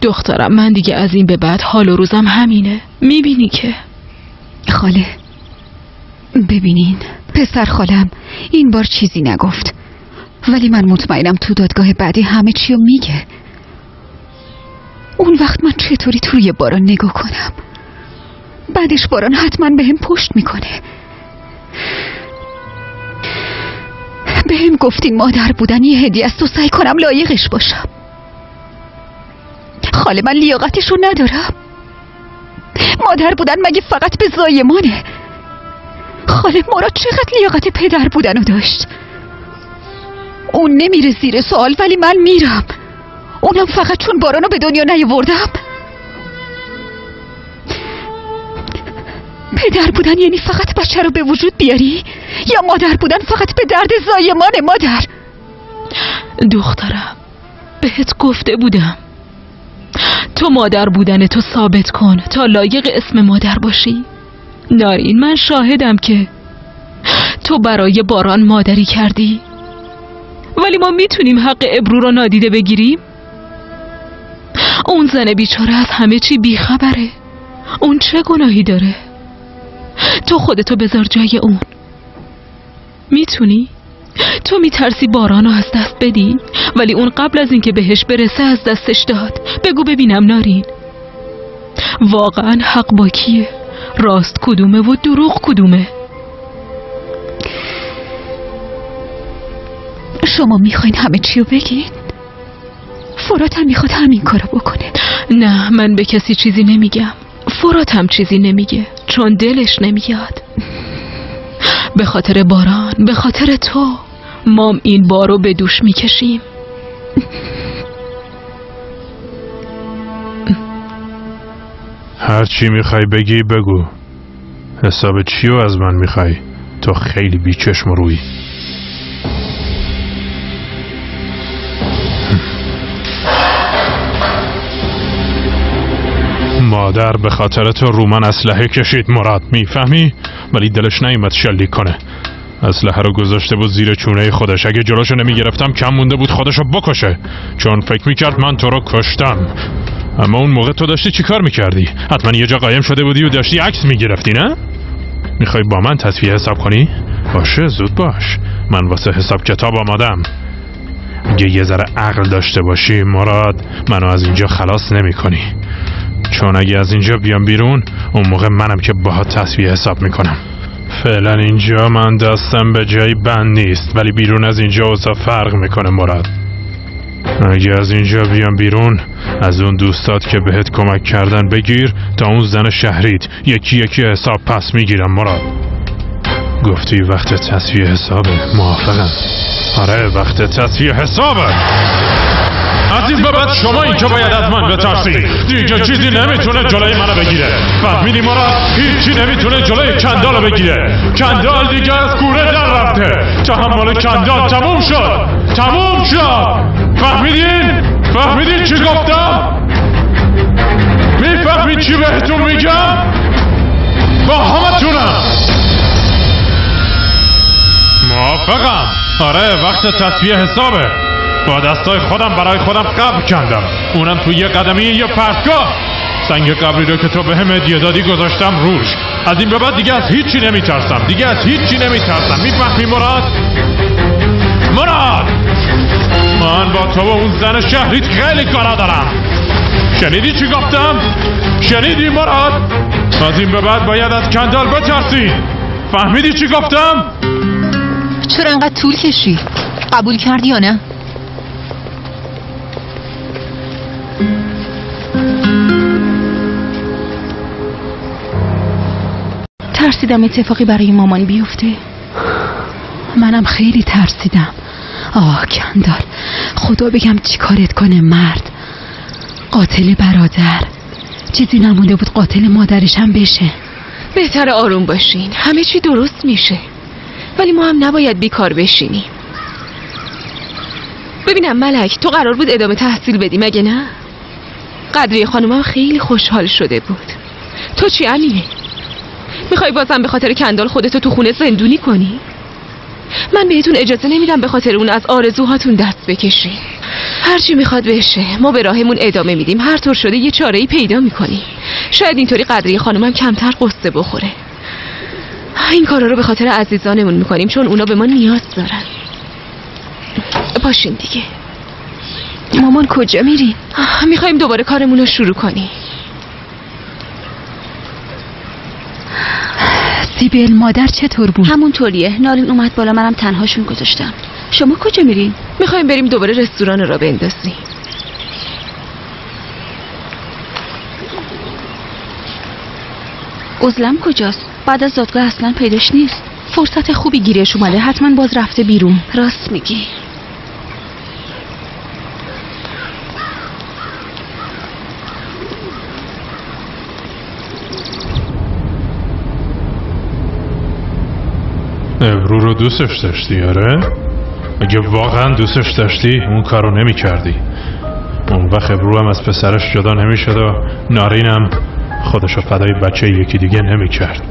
دخترم من دیگه از این به بعد حال و روزم همینه. میبینی که خاله ببینین، پسر خالم این بار چیزی نگفت، ولی من مطمئنم تو دادگاه بعدی همه چیو میگه. اون وقت من چطوری توی باران نگاه کنم؟ بعدش باران حتما به هم پشت میکنه. به هم گفتین مادر بودن یه هدیه است و سعی کنم لایقش باشم. خاله من لیاقتشو ندارم. مادر بودن مگه فقط به زایمانه؟ خاله مراد چقدر لیاقت پدر بودنو داشت. اون نمیره زیر سوال ولی من میرم. اونم فقط چون بارانو به دنیا نیاوردم. پدر بودن یعنی فقط بچه رو به وجود بیاری؟ یا مادر بودن فقط به درد زایمان مادر؟ دخترم بهت گفته بودم تو مادر بودن تو ثابت کن تا لایق اسم مادر باشی. نارین، من شاهدم که تو برای باران مادری کردی، ولی ما میتونیم حق ابرو رو نادیده بگیریم؟ اون زن بیچاره از همه چی بیخبره. اون چه گناهی داره؟ تو خودتو بذار جای اون. میتونی؟ تو میترسی بارانو از دست بدی، ولی اون قبل از اینکه بهش برسه از دستش داد. بگو ببینم نارین، واقعا حق با کیه؟ راست کدومه و دروغ کدومه؟ شما میخواین همه چی رو بگین؟ فرات هم میخواد همین کارو بکنه. نه، من به کسی چیزی نمیگم. فرات هم چیزی نمیگه چون دلش نمیاد. به خاطر باران، به خاطر تو، مام این بارو به دوش میکشیم. هر چی میخوای بگی بگو. حساب چیو از من میخوای؟ تو خیلی بیچشم و روی. مادر به خاطر تو رو من اسلحه کشید مراد، میفهمی؟ ولی دلش نیومد شلیک کنه. اسلحه رو گذاشته بود زیر چونه خودش. اگه جلوشو نمیگرفتم کم مونده بود خودشو بکشه، چون فکر میکرد من تو رو کشتم. اما اون موقع تو داشتی چی کار میکردی؟ حتما یه جا قایم شده بودی و داشتی عکس میگرفتی، نه؟ میخوای با من تصفیه حساب کنی؟ باشه، زود باش. من واسه حساب کتاب آمادم. اگه یه ذره عقل داشته باشی مراد، منو از اینجا خلاص نمی کنی. چون اگه از اینجا بیام بیرون، اون موقع منم که باهات تصفیه حساب میکنم. فعلا اینجا من دستم به جایی بند نیست، ولی بیرون از اینجا اوضاع فرق میکنه مراد. اگه از اینجا بیام بیرون، از اون دوستات که بهت کمک کردن بگیر تا اون زن شهریت یکی یکی حساب پس میگیرم مراد. گفتی وقت تصفیه حسابه، موافقم. آره وقت تصفیه حسابه. از این به بعد شما این که باید از من بترسی. دیگه چیزی نمیتونه جلوی منو بگیره. فهمیدی مراد؟ هیچی نمیتونه جلوی کندالو بگیره. کندال دیگه از کوره در رفته. تحمل کندال تموم شد. تموم شد. فهمیدین؟ فهمیدین چی گفتم؟ میفهمید چی بهتون میگم؟ با همتونم. موافقم. آره وقت تصفیه حسابه. با دستای خودم برای خودم قبر کندم، اونم توی یه قدمی یه پرتگاه. سنگ قبری رو که تو به هم هدیه دادی گذاشتم روش. از این به بعد دیگه از هیچی نمیترسم. دیگه از هیچی نمیترسم. میفهمی مراد؟ مراد، من با تو و اون زن شهریت خیلی کارا دارم. شنیدی چی گفتم؟ شنیدی مراد؟ از این به بعد باید از کندال بترسی. فهمیدی چی گفتم؟ چرا انقدر طول کشید؟ قبول کردی یا نه؟ ترسیدم اتفاقی برای مامان بیفته. منم خیلی ترسیدم. کندال، خدا بگم چی کارت کنه مرد. قاتل برادر، چیزی نمونده بود قاتل مادرش هم بشه. بهتر آروم باشین، همه چی درست میشه. ولی ما هم نباید بیکار بشینیم. ببینم ملک، تو قرار بود ادامه تحصیل بدی مگه نه؟ قدریه خانومم خیلی خوشحال شده بود. تو چی امینه؟ میخوای بازم به خاطر کندال خودتو تو خونه زندونی کنی؟ من بهتون اجازه نمیدم به خاطر اون از آرزوهاتون دست بکشین. هرچی میخواد بشه، ما به راهمون ادامه میدیم. هر طور شده یه چاره‌ای پیدا میکنیم. شاید اینطوری قدریه خانومم کمتر قصه بخوره. این کارا رو به خاطر عزیزانمون میکنیم، چون اونا به ما نیاز دارن. باشین دیگه. مامان کجا میرین؟ میخوایم دوباره کارمون رو شروع کنیم. سیبل، مادر چطور بود؟ همونطوریه. نارین اومد بالا، منم تنهاشون گذاشتم. شما کجا میرین؟ میخوایم بریم دوباره رستوران را بندازیم. عزلم کجاست؟ بعد از دادگاه اصلا پیداش نیست. فرصت خوبی گیرش اومده، حتما باز رفته بیرون. راست میگی. ابرو رو دوستش داشتی؟ آره؟ اگه واقعا دوستش داشتی اون کارو نمی کردی. اون وقت ابرو هم از پسرش جدا نمی شد و نارینم خودشو فدای بچه یکی دیگه نمی کرد.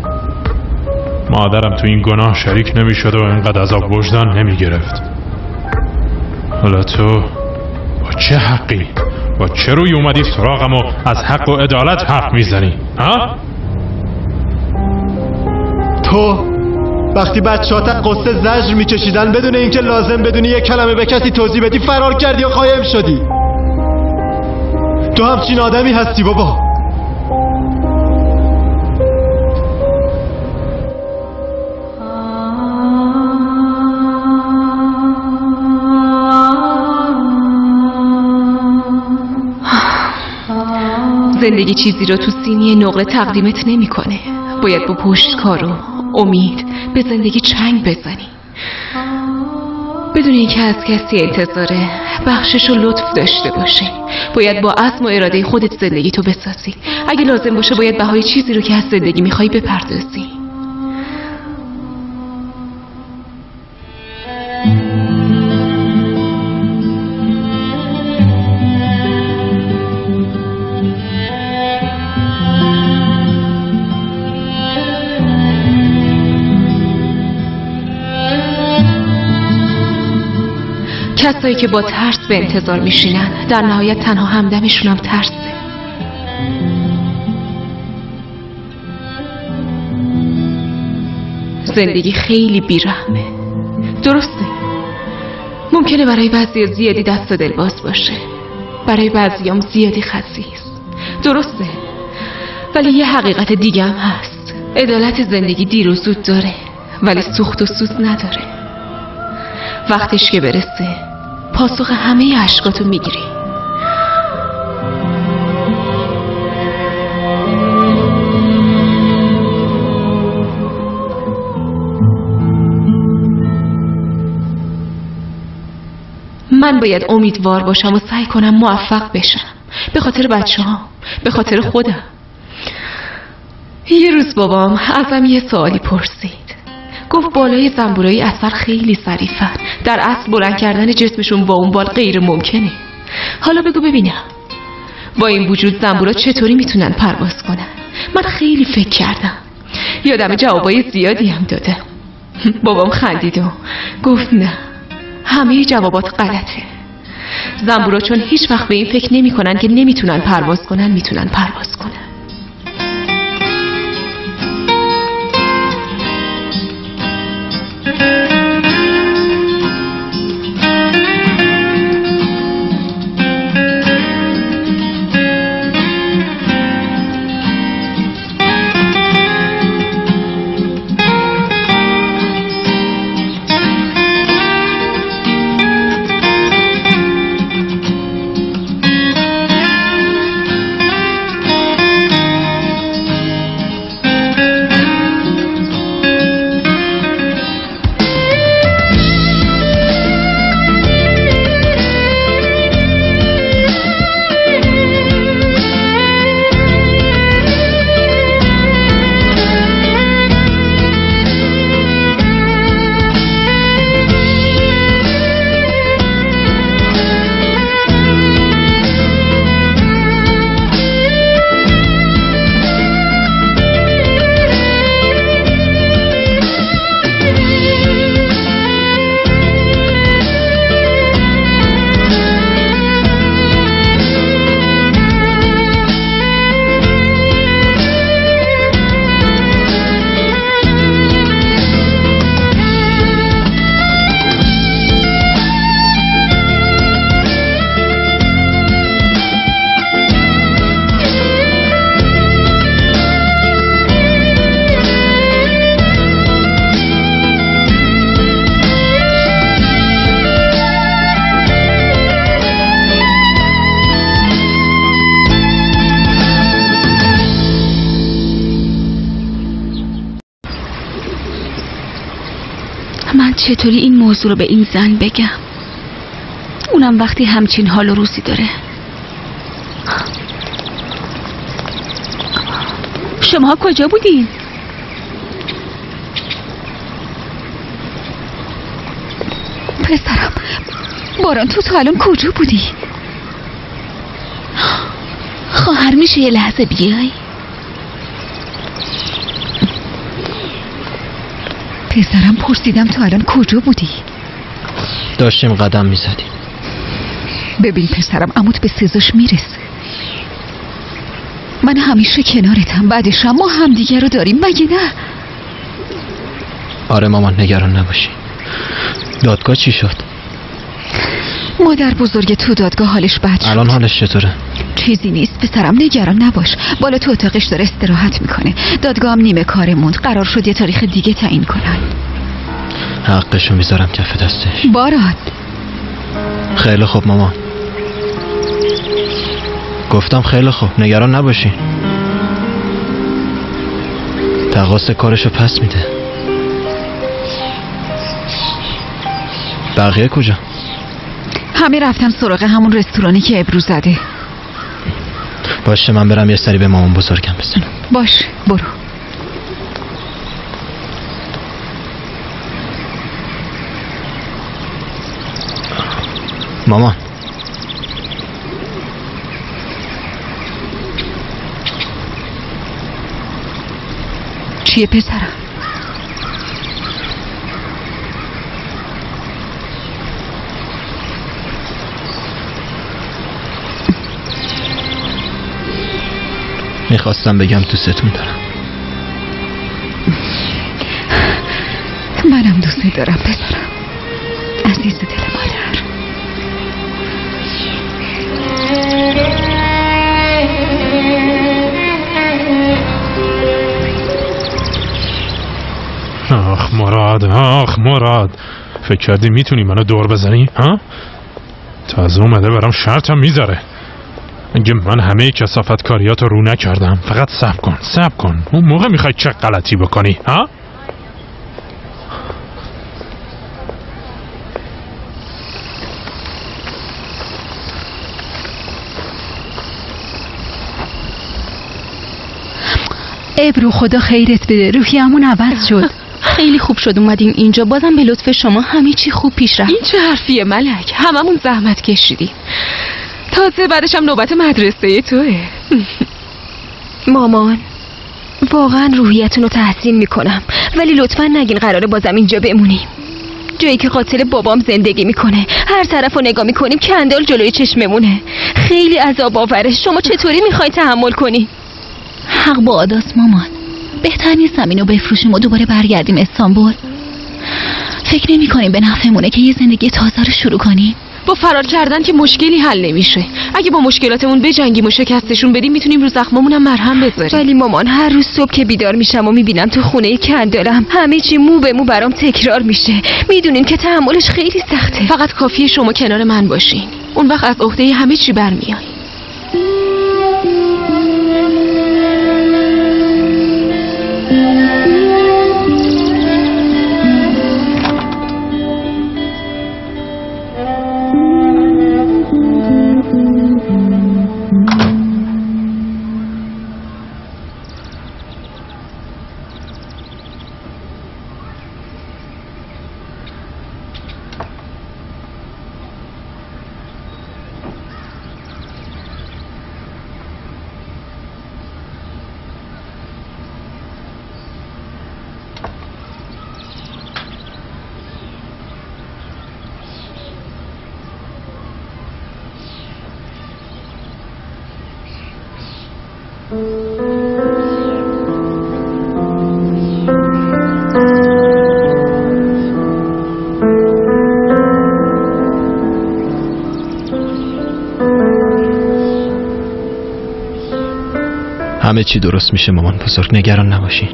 مادرم تو این گناه شریک نمی شد و اینقدر عذاب وجدان نمی گرفت. حالا تو با چه حقی؟ با چه روی اومدی سراغم و از حق و عدالت حرف میزنی؟ ها؟ تو وقتی بچه‌هات قصه زجر میکشیدن بدون اینکه لازم بدونی یک کلمه به کسی توضیح بدی فرار کردی و قایم شدی. تو همچین آدمی هستی بابا. زندگی چیزی رو تو سینی نقره تقدیمت نمیکنه. باید با پشتکار و امید به زندگی چنگ بزنی، بدون اینکه از کسی انتظار بخشش و لطف داشته باشی. باید با عزم و اراده خودت زندگی تو بسازی. اگه لازم باشه باید بهای چیزی رو که از زندگی میخوای بپردازی. کسایی که با ترس به انتظار میشینن در نهایت تنها همدمشون هم ترسه. زندگی خیلی بیرحمه. درسته ممکنه برای بعضی زیادی دست و دل باز باشه، برای بعضیام زیادی خسیس. درسته ولی یه حقیقت دیگه هم هست. عدالت زندگی دیر و زود داره ولی سوخت و سوز نداره. وقتش که برسه پاسخ همه اشکاتو میگیری. من باید امیدوار باشم و سعی کنم موفق بشم، به خاطر بچه‌هام، به خاطر خودم. یه روز بابام ازم یه سوالی پرسید. گفت بالای زنبورای اصل خیلی ظریفن، در اصل بلند کردن جسمشون با اون بال غیر ممکنه. حالا بگو ببینم با این وجود زنبورا چطوری میتونن پرواز کنن؟ من خیلی فکر کردم، یادم جوابای زیادی هم دادم. بابام خندید و گفت نه، همه جوابات غلطه. زنبورا چون هیچ وقت به این فکر نمی کنن که نمیتونن پرواز کنن میتونن پرواز کنن. من چطوری این موضوع رو به این زن بگم؟ اونم وقتی همچین حال و روزی داره. شما کجا بودین؟ پسرم باران تو الان کجا بودی؟ خواهر میشه یه لحظه بیای؟ پسرم پرسیدم تو الان کجا بودی؟ داشتیم قدم میزدیم. ببین پسرم عموت به سزاش میرسه. من همیشه کنارتم، بعدش هم ما همدیگه رو داریم مگه نه؟ آره مامان نگران نباشی. دادگاه چی شد؟ مادر بزرگ تو دادگاه حالش بد شد. الان حالش چطوره؟ چیزی نیست پسرم نگران نباش. بالا تو اتاقش داره استراحت میکنه. دادگاه هم نیمه کار موند، قرار شد یه تاریخ دیگه تعیین کنن. حقشو میذارم کف دستش. باران خیلی خوب مامان. گفتم خیلی خوب، نگران نباشین. تقاص کارشو پس میده. بقیه کجا؟ همه رفتن سراغ همون رستورانی که ابرو زده. باشه من برم یه سری به مامان بزرگم بزنم. باش برو. مامان چیه پسرم؟ میخواستم بگم دوستتون دارم. منم دوست دارم پسرم، عزیز دل مادر. آخ مراد، آخ مراد، فکر کردی میتونی منو دور بزنی؟ ها؟ تازه اومده برام شرطم میذاره. اگه من همه کثافت کاریاتو رو نکردم، فقط صبر کن اون موقع میخوای چه غلطی بکنی؟ ها؟ ابرو خدا خیرت بده، روحیمون عوض شد. خیلی خوب شد اومدیم اینجا، بازم به لطف شما همه چی خوب پیش رفت. این چه حرفیه ملک؟ هممون زحمت کشیدیم، تازه بعدش هم نوبت مدرسه توه. مامان واقعا روحیتون رو تحسین میکنم، ولی لطفا نگین قراره بازم اینجا بمونیم. جایی که قاتل بابام زندگی میکنه، هر طرف رو نگاه میکنیم کندال جلوی چشممونه. خیلی عذاب آوره. شما چطوری میخوای تحمل کنی؟ حق با آداس مامان، بهتر نیست اینو بفروشیم و دوباره برگردیم استانبول؟ فکر نمی کنیم به نفعمونه که یه زندگی تازه رو شروع کنیم؟ با فرار کردن که مشکلی حل نمیشه. اگه با مشکلاتمون بجنگیم و شکستشون بدیم میتونیم رو زخممون هم مرهم بذاریم. ولی مامان هر روز صبح که بیدار میشم و میبینم تو خونه کندالم همه چی مو به مو برام تکرار میشه. میدونین که تحملش خیلی سخته. فقط کافیه شما کنار من باشین، اون وقت از عهده همه چی برمیای. همه چی درست میشه مامان بزرگ، نگران نباشین.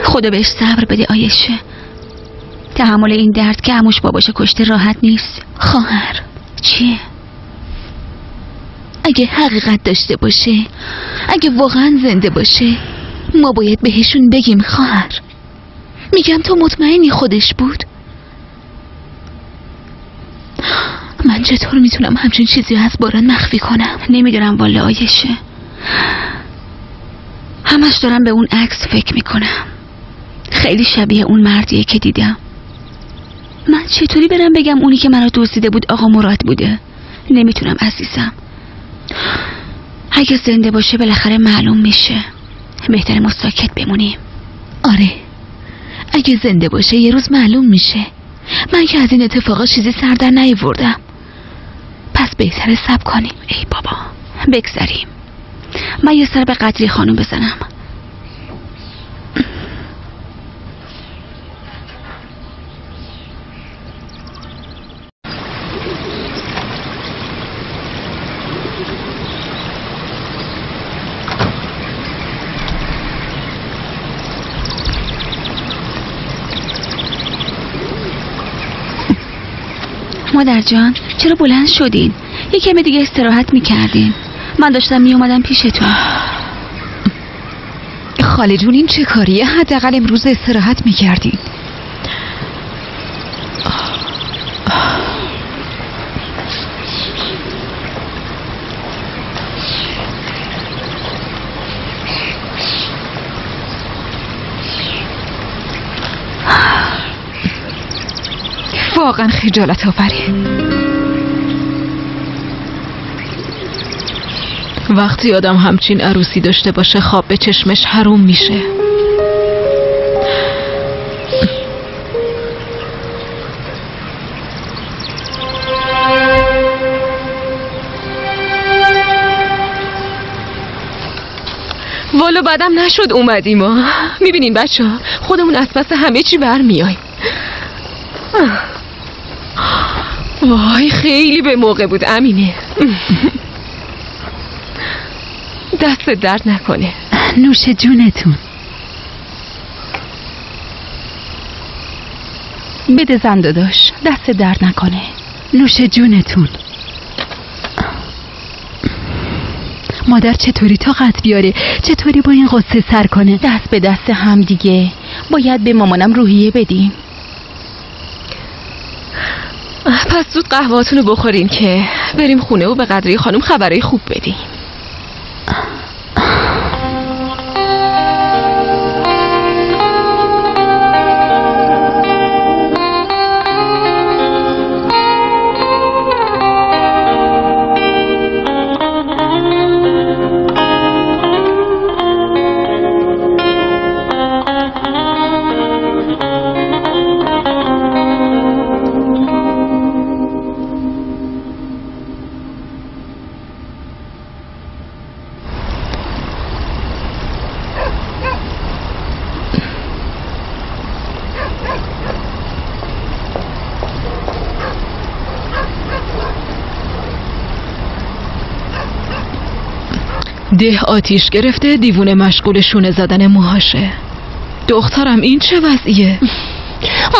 خدا بهش صبر بده آیشه. تحمل این درد که عموش باباشو کشته راحت نیست. خواهر چیه؟ اگه حقیقت داشته باشه، اگه واقعا زنده باشه، ما باید بهشون بگیم خواهر. میگم تو مطمئنی خودش بود؟ من چطور میتونم همچین چیزی از باران مخفی کنم؟ نمیدونم والا آیشه. همش دارم به اون عکس فکر میکنم. خیلی شبیه اون مردیه که دیدم. من چطوری برم بگم اونی که منو دزدیده بود آقا مراد بوده؟ نمیتونم عزیزم. اگه زنده باشه بالاخره معلوم میشه. بهتره ما ساکت بمونیم. آره اگه زنده باشه یه روز معلوم میشه. من که از این اتفاقا چیزی سر در نیاوردم. پس بهتره صبر کنیم. ای بابا بگذریم. من یه سر به قدری خانم بزنم. مادر جان چرا بلند شدین؟ یه کمی دیگه استراحت میکردین. من داشتم میومدم پیشتون. خاله جون این چه کاریه؟ حداقل امروز استراحت میکردین. واقعا خجالت آوره. وقتی آدم همچین عروسی داشته باشه خواب به چشمش حروم میشه. والا بعدم نشد اومدیم ها. میبینین بچه ها خودمون از پس همه چی برمیاییم. وای خیلی به موقع بود امینه. دست درد نکنه. نوش جونتون. بده زن داداش، دست درد نکنه. نوش جونتون. مادر چطوری طاقت بیاره؟ چطوری با این قصه سر کنه؟ دست به دست هم دیگه. باید به مامانم روحیه بدیم. پس زود قهوه‌تونو بخورین که بریم خونه و به قدری خانم خبرای خوب بدیم. ده آتیش گرفته، دیوونه مشغول شونه زدن موهاشه. دخترم این چه وضعیه؟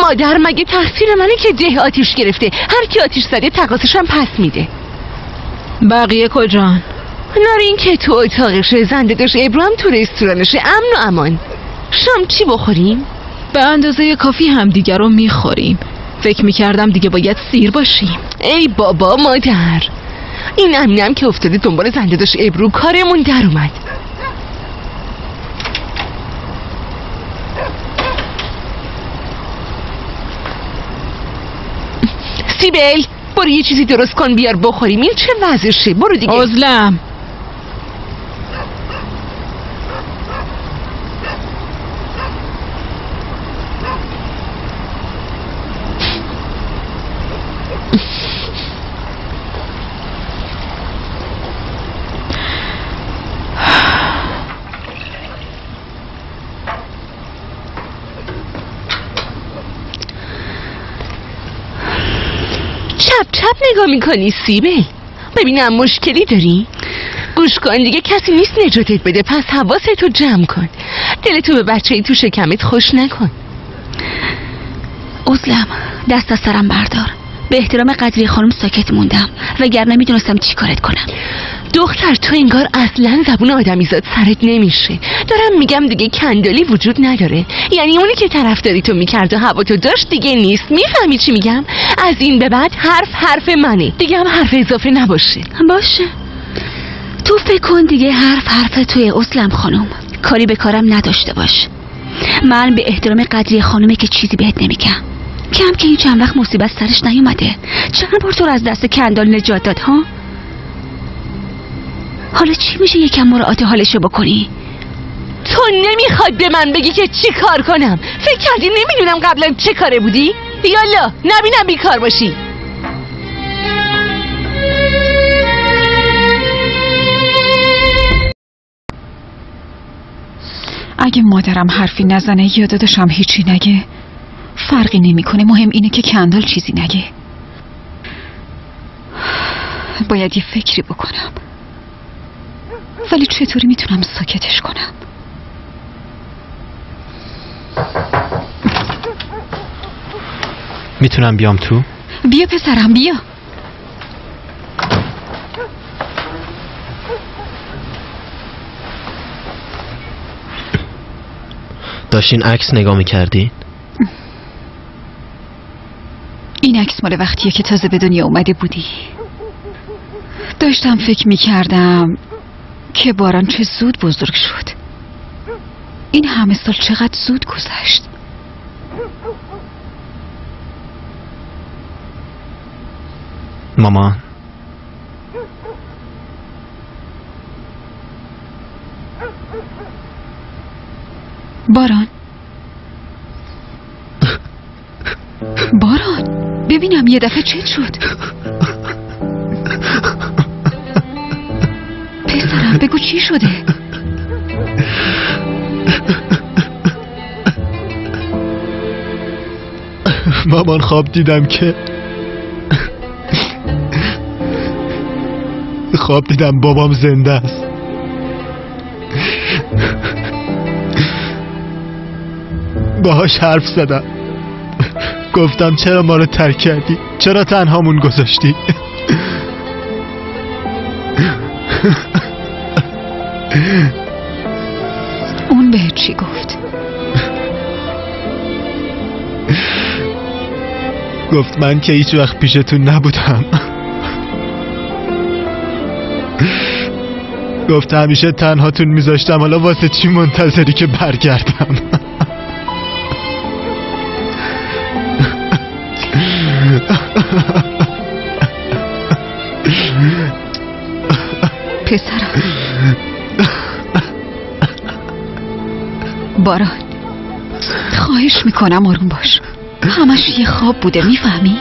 مادر مگه تقصیر منه که ده آتیش گرفته؟ هر کی آتیش زده تقاصش هم پس میده. بقیه کجان؟ نارین که تو اتاقشه، زنده داشت ابرو هم تو رستورانشه. امن و امان. شام چی بخوریم؟ به اندازه کافی هم دیگر رو میخوریم. فکر میکردم دیگه باید سیر باشیم. ای بابا مادر، این امینم که افتاده دنبال زنده داشت ابرو کارمون در اومد. سیبل برو یه چیزی درست کن بیار بخوریم. این چه وضعشه؟ برو دیگه. عزلم چپ نگاه میکنی سیبل؟ ببینم مشکلی داری؟ گوش کن دیگه، کسی نیست نجاتت بده، پس حواستو جمع کن. دلتو به بچه‌ای تو شکمت خوش نکن. عزلم دست از سرم بردار. به احترام قدری خانم ساکت موندم وگرنه میدونستم چی کارت کنم. دختر تو انگار اصلا زبون آدمیزاد سرت نمیشه. دارم میگم دیگه کندالی وجود نداره. یعنی اونی که طرفداری تو میکرد و هوا تو داشت دیگه نیست. میفهمی چی میگم؟ از این به بعد حرف منه. دیگه هم حرف اضافه نباشه. باشه. تو فکر کن دیگه حرف توی عزلم خانم. کاری به کارم نداشته باش. من به احترام قدری خانومه که چیزی بهت نمیگم. کم که این چند وقت مصیبت سرش نیومده. چند بار تو رو از دست کندال نجات داد ها؟ حالا چی میشه یکم مراعات حالشو بکنی؟ تو نمیخواد به من بگی که چی کار کنم؟ فکر کردی نمیدونم قبلا چه کاره بودی؟ یالا نبینم بیکار باشی. اگه مادرم حرفی نزنه یا داداشم هیچی نگه فرقی نمیکنه. مهم اینه که کندال چیزی نگه. باید یه فکری بکنم، ولی چطوری میتونم ساکتش کنم؟ میتونم بیام تو؟ بیا پسرم بیا. داشتین عکس نگاه میکردین؟ این عکس مال وقتیه که تازه به دنیا اومده بودی. داشتم فکر میکردم که باران چه زود بزرگ شد. این همه سال چقدر زود گذشت. مامان باران باران ببینم یه دفعه چه شد؟ پسرم بگو چی شده؟ مامان خواب دیدم بابام زنده است. باهاش حرف زدم، گفتم چرا ما رو ترک کردی؟ چرا تنهامون گذاشتی؟ اون بهت چی گفت؟ گفت من که هیچ وقت پیشتون نبودم. گفت همیشه تنهاتون میذاشتم، حالا واسه چی منتظری که برگردم؟ پسرم باران خواهش میکنم آروم باش. همش یه خواب بوده، میفهمی؟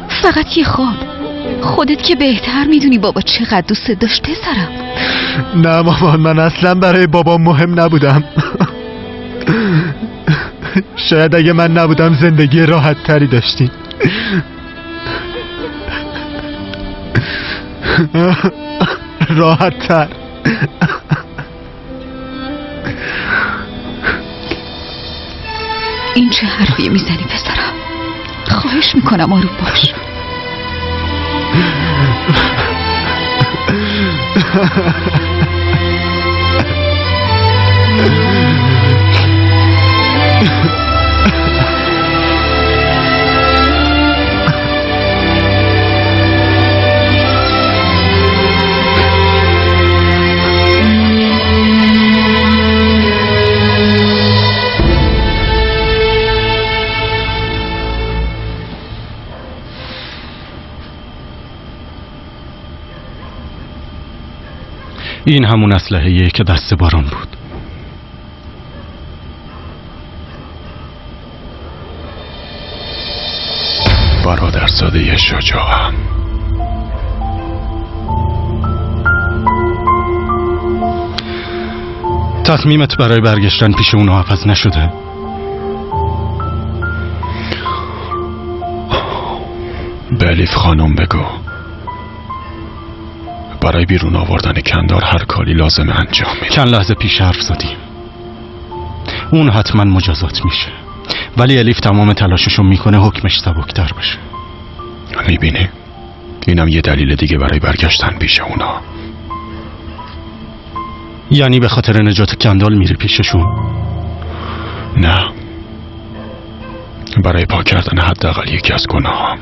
فقط یه خواب. خودت که بهتر میدونی بابا چقدر دوست داشت پسرم. نه مامان، من اصلا برای بابام مهم نبودم. شاید اگه من نبودم زندگی راحت تری داشتین. راحت تر. این چه حرفیه میزنی پسرم؟ خواهش میکنم آروم باش. این همون اسلحه‌ایه که دست باران بود. برادرزاده شجاعم. تصمیمت برای برگشتن پیش اونها عوض نشده؟ به الیف خانم بگو برای بیرون آوردن کندال هر کاری لازمه انجام میده. چند لحظه پیش حرف زدیم. اون حتما مجازات میشه، ولی الیف تمام تلاششو میکنه حکمش سبکتر بشه. میبینی؟ اینم یه دلیل دیگه برای برگشتن پیش اونا. یعنی به خاطر نجات کندال میری پیششون؟ نه، برای پاک کردن حداقل یکی از گناهام.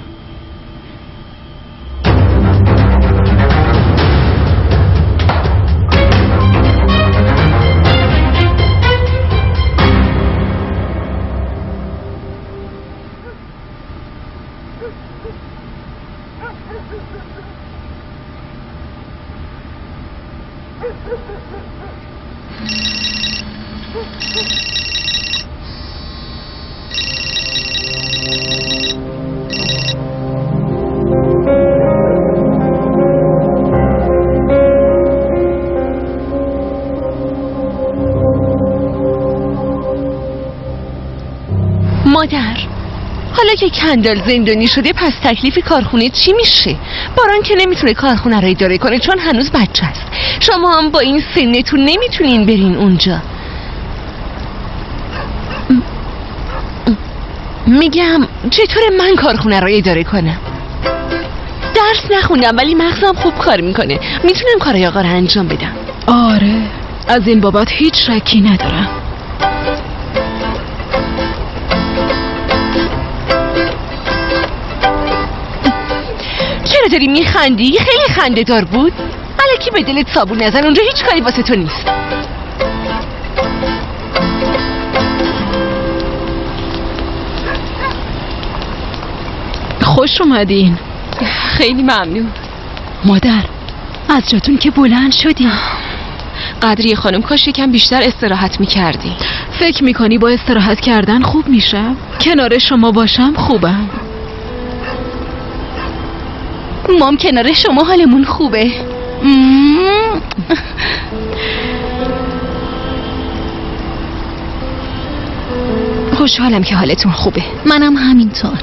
حالا که کندال زندانی شده پس تکلیف کارخونه چی میشه؟ باران که نمیتونه کارخونه رو اداره کنه چون هنوز بچه است. شما هم با این سنتون نمیتونین برین اونجا. میگم چطور من کارخونه رو اداره کنم؟ درس نخوندم ولی مغزم خوب کار میکنه، میتونم کارای آقا رو انجام بدم. آره، از این بابت هیچ شکی ندارم. چرا داری میخندی؟ خیلی خنده دار بود. الکی به دلت صابون نزن، اونجا هیچ کاری واسه تو نیست. خوش اومدین. خیلی ممنون. مادر از جاتون که بلند شدین. قدری خانم کاش یکم بیشتر استراحت میکردی. فکر میکنی با استراحت کردن خوب میشم؟ کنار شما باشم خوبم. مام کنار شما حالمون خوبه. خوشحالم که حالتون خوبه. منم همینطور.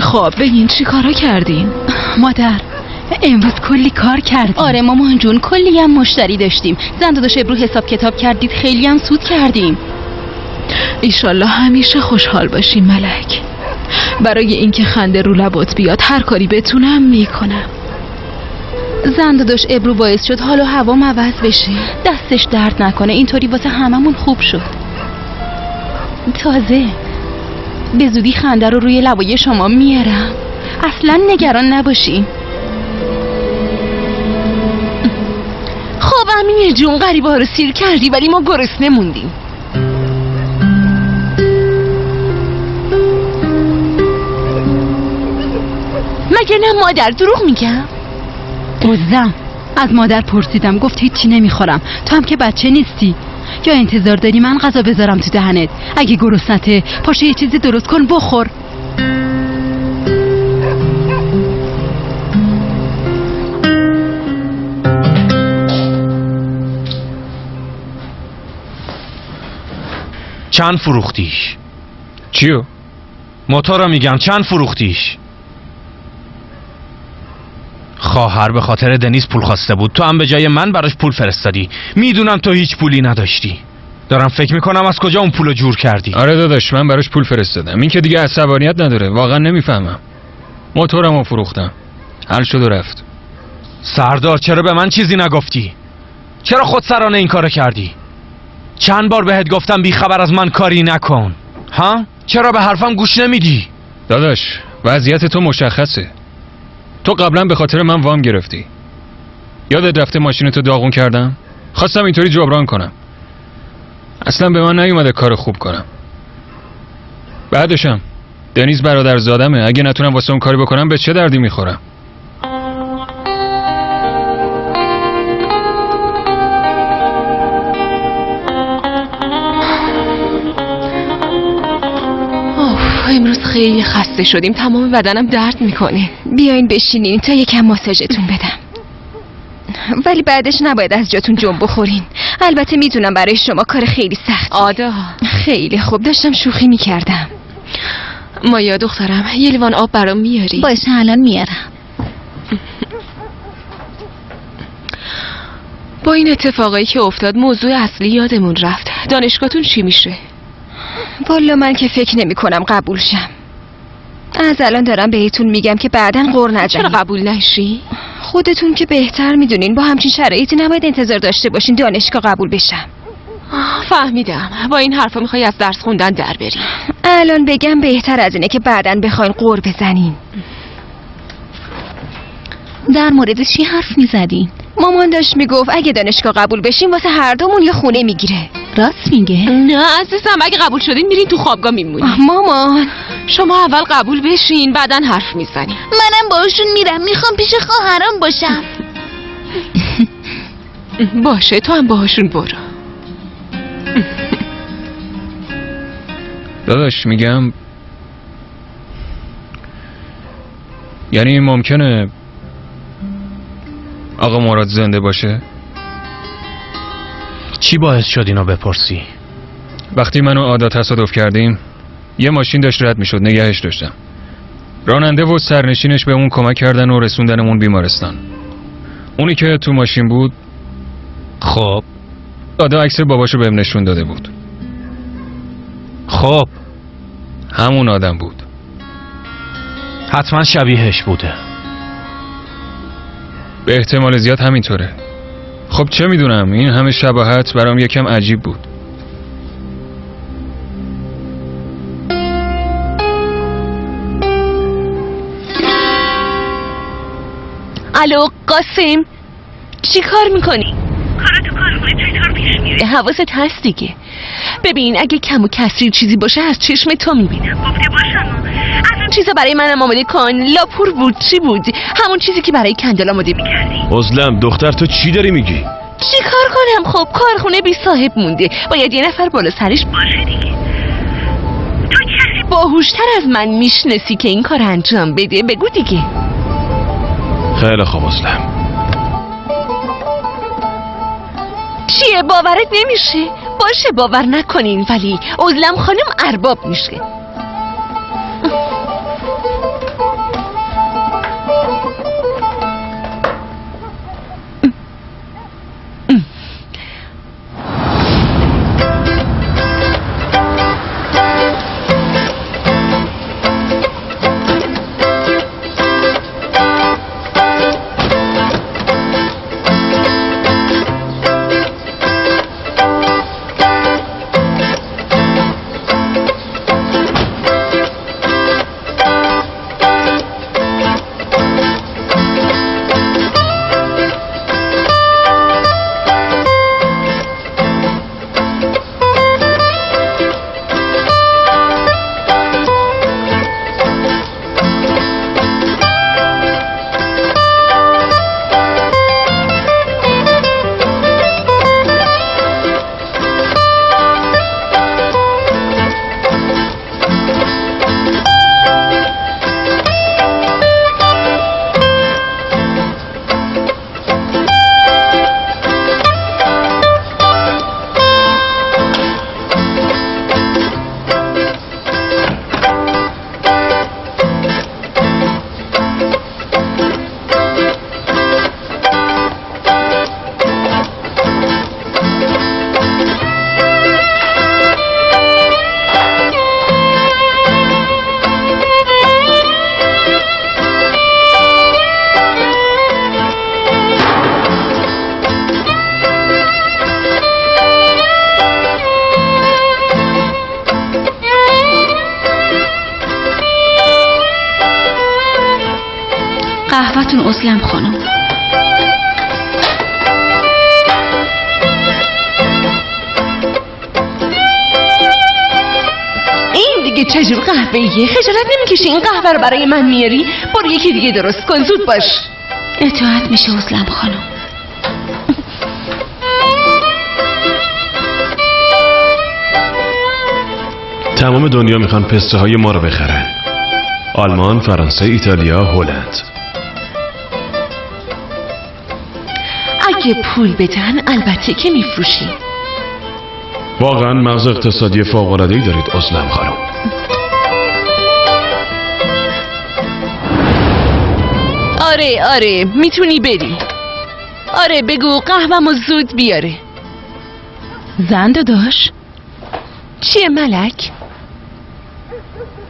خب بگین چی کارا کردین؟ مادر امروز کلی کار کردیم. آره مامان جون، کلی هم مشتری داشتیم. زنداداش ابرو حساب کتاب کردید، خیلی هم سود کردیم. ایشالله همیشه خوشحال باشی ملک. برای اینکه خنده رو لبات بیاد هر کاری بتونم میکنم. زنداداش ابرو باعث شد حال و هوام عوض بشه. دستش درد نکنه، اینطوری واسه هممون خوب شد. تازه به زودی خنده رو روی لبای شما میارم. اصلا نگران نباشین. خب امینه جون، غریبه ها رو سیر کردی ولی ما گرسنه موندیم. مگه نه مادر؟ دروغ میگم؟ عزیزم از مادر پرسیدم، گفت هیچی نمیخورم. تو هم که بچه نیستی، یا انتظار داری من غذا بذارم تو دهنت؟ اگه گرسنته پاشو یه چیزی درست کن بخور. چند فروختیش؟ چیو؟ موتورو میگم، چند فروختیش؟ خواهر به خاطر دنیز پول خواسته بود، تو هم به جای من براش پول فرستادی. میدونم تو هیچ پولی نداشتی. دارم فکر میکنم از کجا اون پولو جور کردی. آره داداش، من براش پول فرستادم. این که دیگه عصبانیت نداره. واقعا نمیفهمم. موتورمو فروختم، حل شد و رفت. سردار چرا به من چیزی نگفتی؟ چرا خودسرانه این کارو کردی؟ چند بار بهت گفتم بی خبر از من کاری نکن. ها؟ چرا به حرفم گوش نمیدی؟ داداش وضعیت تو مشخصه. تو قبلا به خاطر من وام گرفتی. یادت رفته ماشینتو داغون کردم؟ خواستم اینطوری جبران کنم. اصلا به من نیومده کار خوب کنم. بعدشم دنیز برادرزادمه، اگه نتونم واسه اون کاری بکنم به چه دردی میخورم؟ امروز خیلی خسته شدیم، تمام بدنم درد میکنه. بیاین بشینین تا یکم ماساژتون بدم. ولی بعدش نباید از جاتون جنب بخورین. البته میدونم برای شما کار خیلی سخت. آدا خیلی خوب، داشتم شوخی میکردم. مایا دخترم یه لیوان آب برام میاری؟ باشه الان میارم. با این اتفاقایی که افتاد موضوع اصلی یادمون رفت. دانشگاهتون چی میشه؟ والا من که فکر نمی کنم قبول شم. از الان دارم بهتون میگم که بعداً غر نزنید. چرا قبول نشی؟ خودتون که بهتر میدونین با همچین شرایطی نباید انتظار داشته باشین دانشگاه قبول بشم. فهمیدم. با این حرفا میخوای از درس خوندن در بری. الان بگم بهتر از اینه که بعداً بخواین غر بزنین. در مورد چی حرف میزدین؟ مامان داشت میگفت اگه دانشگاه قبول بشیم واسه هر دومون یه خونه میگیره. راست میگه؟ نه عزیزم، اگه قبول شدین میرین تو خوابگاه میمونین. مامان شما اول قبول بشین بعداً حرف میزنین. منم باهاشون میرم، میخوام پیش خواهرام باشم. باشه تو هم باهاشون برو. داداش میگم یعنی ممکنه آقا مراد زنده باشه؟ چی باعث شد اینو بپرسی؟ وقتی من و آدا تصادف کردیم یه ماشین داشت رد میشد، نگهش داشتم. راننده و سرنشینش به اون کمک کردن و رسوندنمون بیمارستان. اونی که تو ماشین بود خب آدا عکس باباشو بهم نشون داده بود. خب همون آدم بود. حتما شبیهش بوده. به احتمال زیاد همینطوره. خب چه میدونم، این همه شباهت برام یکم عجیب بود. الو قاسم، چی کار میکنی؟ کارا تو کارخونه چطور پیش میره؟ حواست هست دیگه. ببین اگه کم و کسری چیزی باشه از چشم تو میبینم. گفته باشم از اون چیزا برای منم آماده کن. لاپور بود چی بود؟ همون چیزی که برای کندال آماده میکردی. ازلم دختر تو چی داری میگی؟ چی کار کنم؟ خب کارخونه بی صاحب مونده، باید یه نفر بالا سرش باشه دیگه. تو کسی باهوشتر از من میشناسی که این کار انجام بده؟ بگو دیگه. خیلی خوب ازلم. چیه باورت نمیشه؟ باشه باور نکنین ولی ازلم خانم ارباب میشه. قهوه‌تون ازلم خانم. این دیگه چجور قهوه‌ایه؟ خجالت نمیکشی این قهوه رو برای من میاری؟ برو یکی دیگه درست کن، زود باش. اطاعت میشه ازلم خانم. تمام دنیا میخوان پسته های ما رو بخرن. آلمان، فرانسه، ایتالیا، هلند. اگه پول بدن البته که میفروشی. واقعا مغز اقتصادی فوق‌العاده‌ای دارید ازلم خانم. آره میتونی بری. آره بگو قهوه‌مو زود بیاره. زن داداش؟ چیه ملک؟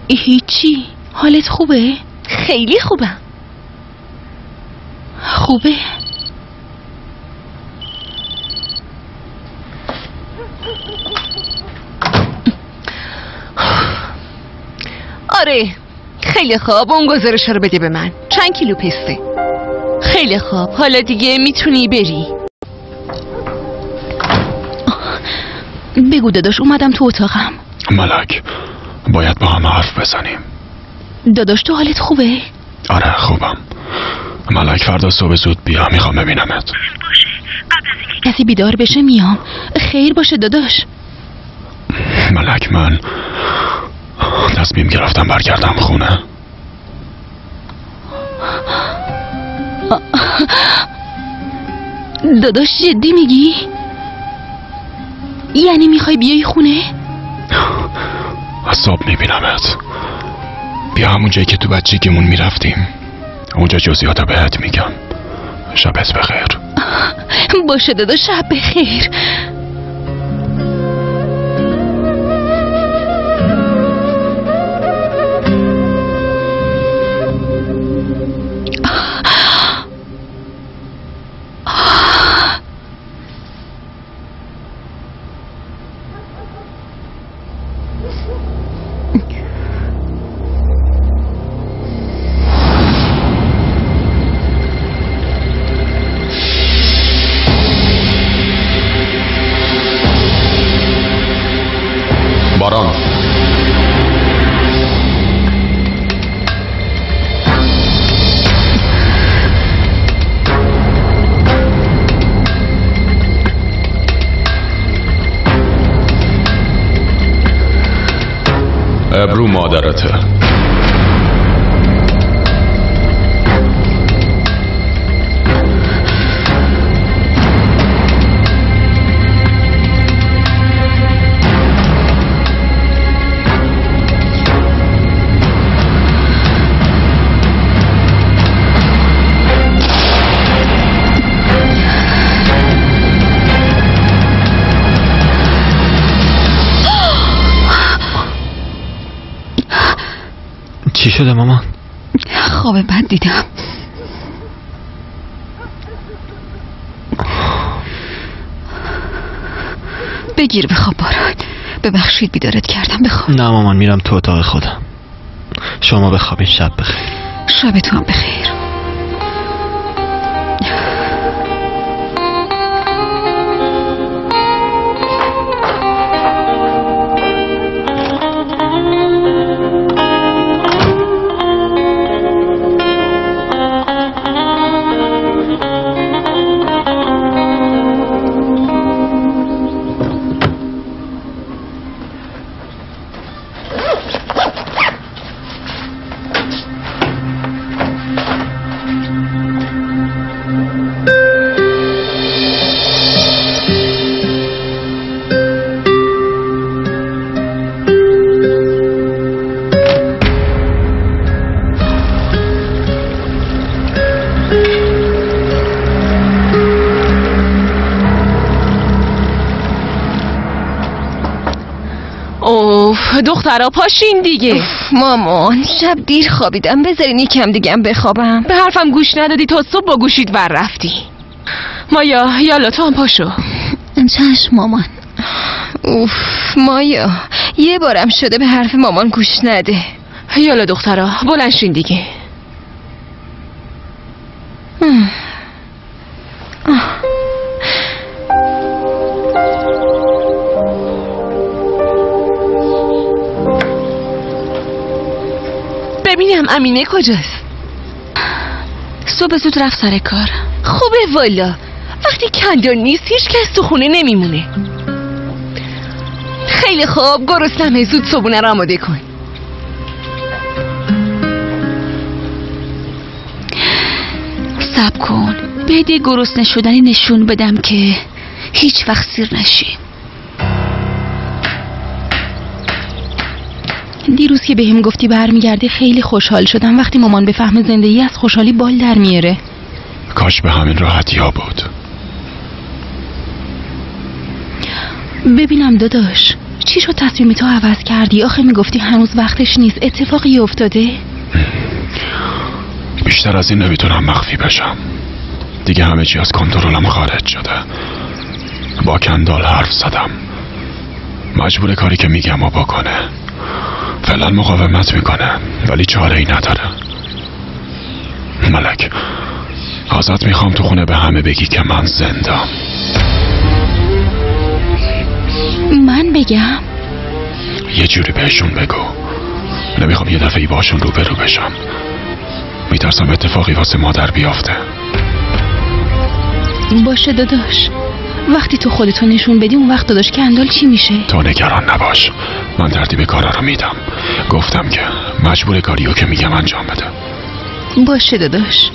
هیچی. حالت خوبه؟ خیلی خوبم. خوبه؟ آره خیلی خوب، اون گزارش رو بده به من. چند کیلو پسته؟ خیلی خوب، حالا دیگه میتونی بری. بگو داداش، اومدم تو اتاقم. ملک باید با هم حرف بزنیم. داداش تو حالت خوبه؟ آره خوبم. ملک فردا صبح زود بیا، میخوام ببینمت. کسی بیدار بشه میام. خیر باشه داداش. ملک من تصمیم گرفتم برگردم خونه. داداش جدی میگی؟ یعنی میخوای بیای خونه؟ از صبح میبینمت. بیا همون جایی که تو بچگیمون میرفتیم، اونجا جزئیاتو بهت میگم. شبت بخیر. باشه دادا، شب بخیر. باران، ابرو مادرته. چی شده مامان؟ خواب بد دیدم. بگیر بخواب باران. ببخشید بیدارت کردم، بخواب. نه مامان، میرم تو اتاق خودم. شما بخوابین. شب بخیر. شب تو هم بخیر. دخترا پاشین دیگه. مامان شب دیر خوابیدم، بذارین یکم دیگه هم بخوابم. به حرفم گوش ندادی تا صبح با گوشید ور رفتی. مایا یالا تو هم پاشو. چشم مامان. اوف مایا، یه بارم شده به حرف مامان گوش نده. یالا دخترا بلند شین دیگه. ببینم امینه کجاست؟ صبح زود رفت سر کار. خوبه والا، وقتی کندر نیست هیچ کس تو خونه نمیمونه. خیلی خوب، گرسنمه، زود صبحونه رو آماده کن. صبر کن، بهت یه گرسنه شدنی نشون بدم که هیچ وقت سیر نشی. دیروز که بهم گفتی برمیگردی خیلی خوشحال شدم. وقتی مامان بفهمه زندگی از خوشحالی بال در میاره. کاش به همین راحتی ها بود. ببینم داداش، چی شد تصمیم تو عوض کردی؟ آخه میگفتی هنوز وقتش نیست. اتفاقی افتاده؟ بیشتر از این نمیتونم مخفی بشم. دیگه همه چی از کنترلم خارج شده. با کندال حرف زدم، مجبور کاری که میگم و بکنه. فعلا مقاومت میکنه ولی چاره ای نداره. ملک، ازت میخوام تو خونه به همه بگی که من زندم. من بگم؟ یه جوری بهشون بگو. نمیخوام یه دفعه باشون روبرو بشم. میترسم اتفاقی واسه مادر بیافته. باشه داداش، وقتی تو خودتو نشون بدی اون وقت داداش کندال چی میشه؟ تو نگران نباش، من ترتیب کارا رو میدم. گفتم که مجبور کاریو که میگم انجام بده. باشه داداش،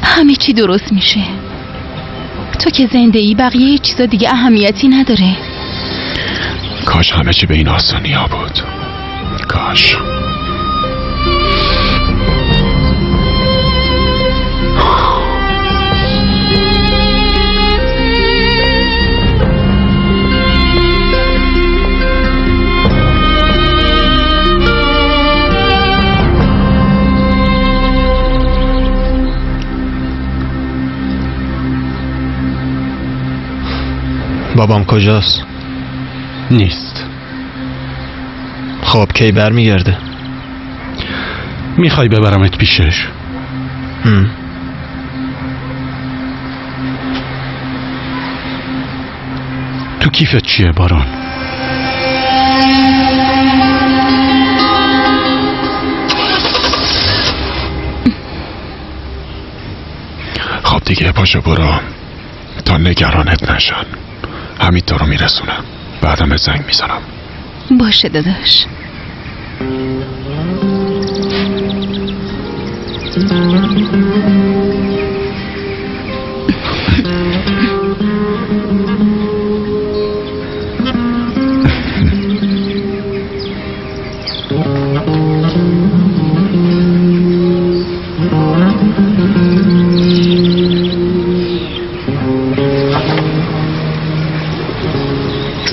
همه چی درست میشه. تو که زنده ای، بقیه چیزا دیگه اهمیتی نداره. کاش همه چی به این آسانی ها بود. کاش. بابام کجاست؟ نیست. خب کی برمیگرده؟ میخوای ببرمت پیشش؟ تو کیفت چیه باران؟ خب دیگه پاشو برو تا نگرانت نشن. حمید تو رو میرسونم، بعدم زنگ میزنم. باشه داداش.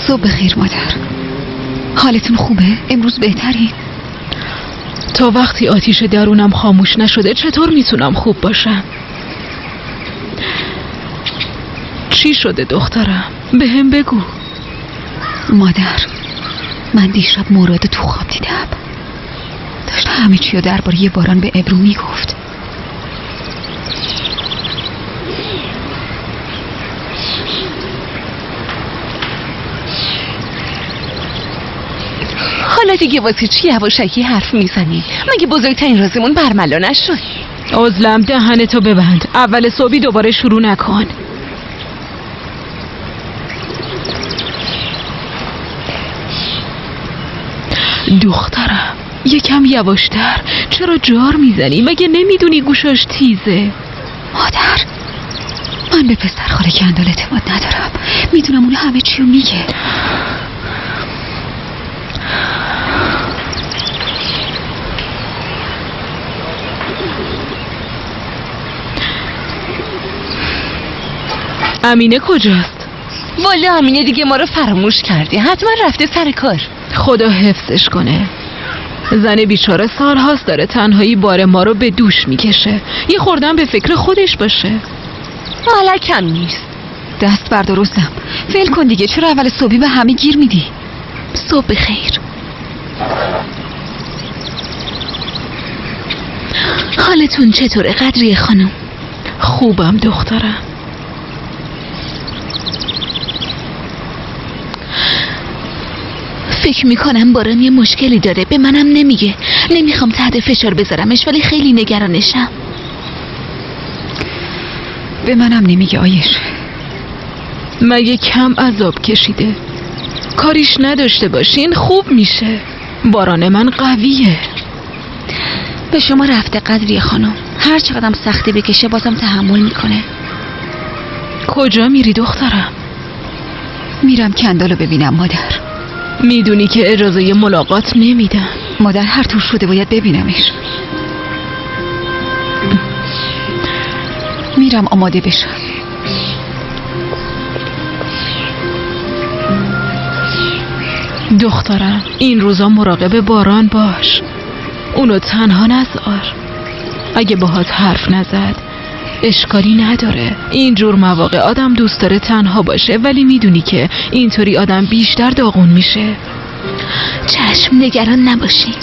صبح بخیر مادر. حالتون خوبه؟ امروز بهترین؟ تا وقتی آتیش درونم خاموش نشده چطور میتونم خوب باشم؟ چی شده دخترم؟ به هم بگو. مادر، من دیشب مراد تو خواب دیدم. داشت همه چی رو درباره باران به ابرو میگفت. حالا دیگه واسه چی یواشکی حرف میزنی؟ مگه بزرگترین رازمون برملا نشد؟ عزلم دهنتو ببند. اول صبحی دوباره شروع نکن. دخترم یکم یواشتر. چرا جار میزنی؟ مگه نمیدونی گوشاش تیزه؟ مادر، من به پسر خاله کندال اعتماد ندارم. میدونم اون همه چی رو میگه. امینه کجاست؟ والا امینه دیگه ما رو فراموش کردی. حتما رفته سر کار. خدا حفظش کنه. زن بیچاره سال هاست داره تنهایی بار ما رو به دوش میکشه. یه خوردن به فکر خودش باشه. ملکم نیست. دست بردار رستم. فعل کن دیگه. چرا اول صبحی به همه گیر میدی؟ صبح بخیر. حالتون چطوره قدریه خانم؟ خوبم دخترم. فکر میکنم باران یه مشکلی داره. به منم نمیگه. نمیخوام تحت فشار بذارمش ولی خیلی نگرانشم. به منم نمیگه آیش. مگه کم عذاب کشیده؟ کاریش نداشته باشین خوب میشه. باران من قویه. به شما رفته قدریه خانم. هر چقدرم سختی بکشه بازم تحمل میکنه. کجا میری دخترم؟ میرم کندالو ببینم مادر. میدونی که اجازه ملاقات نمیدم. مادر هر طور شده باید ببینمش. میرم آماده بشم. دخترم این روزا مراقب باران باش. اونو تنها نذار. اگه باهات حرف نزد اشکالی نداره. اینجور مواقع آدم دوست داره تنها باشه ولی میدونی که اینطوری آدم بیشتر داغون میشه. چشم نگران نباشی.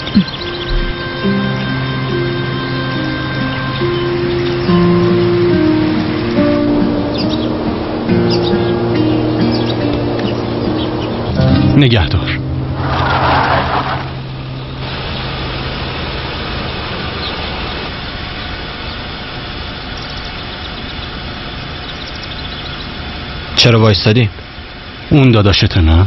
نگهدار. چرا وایستادیم؟ اون داداشته نه؟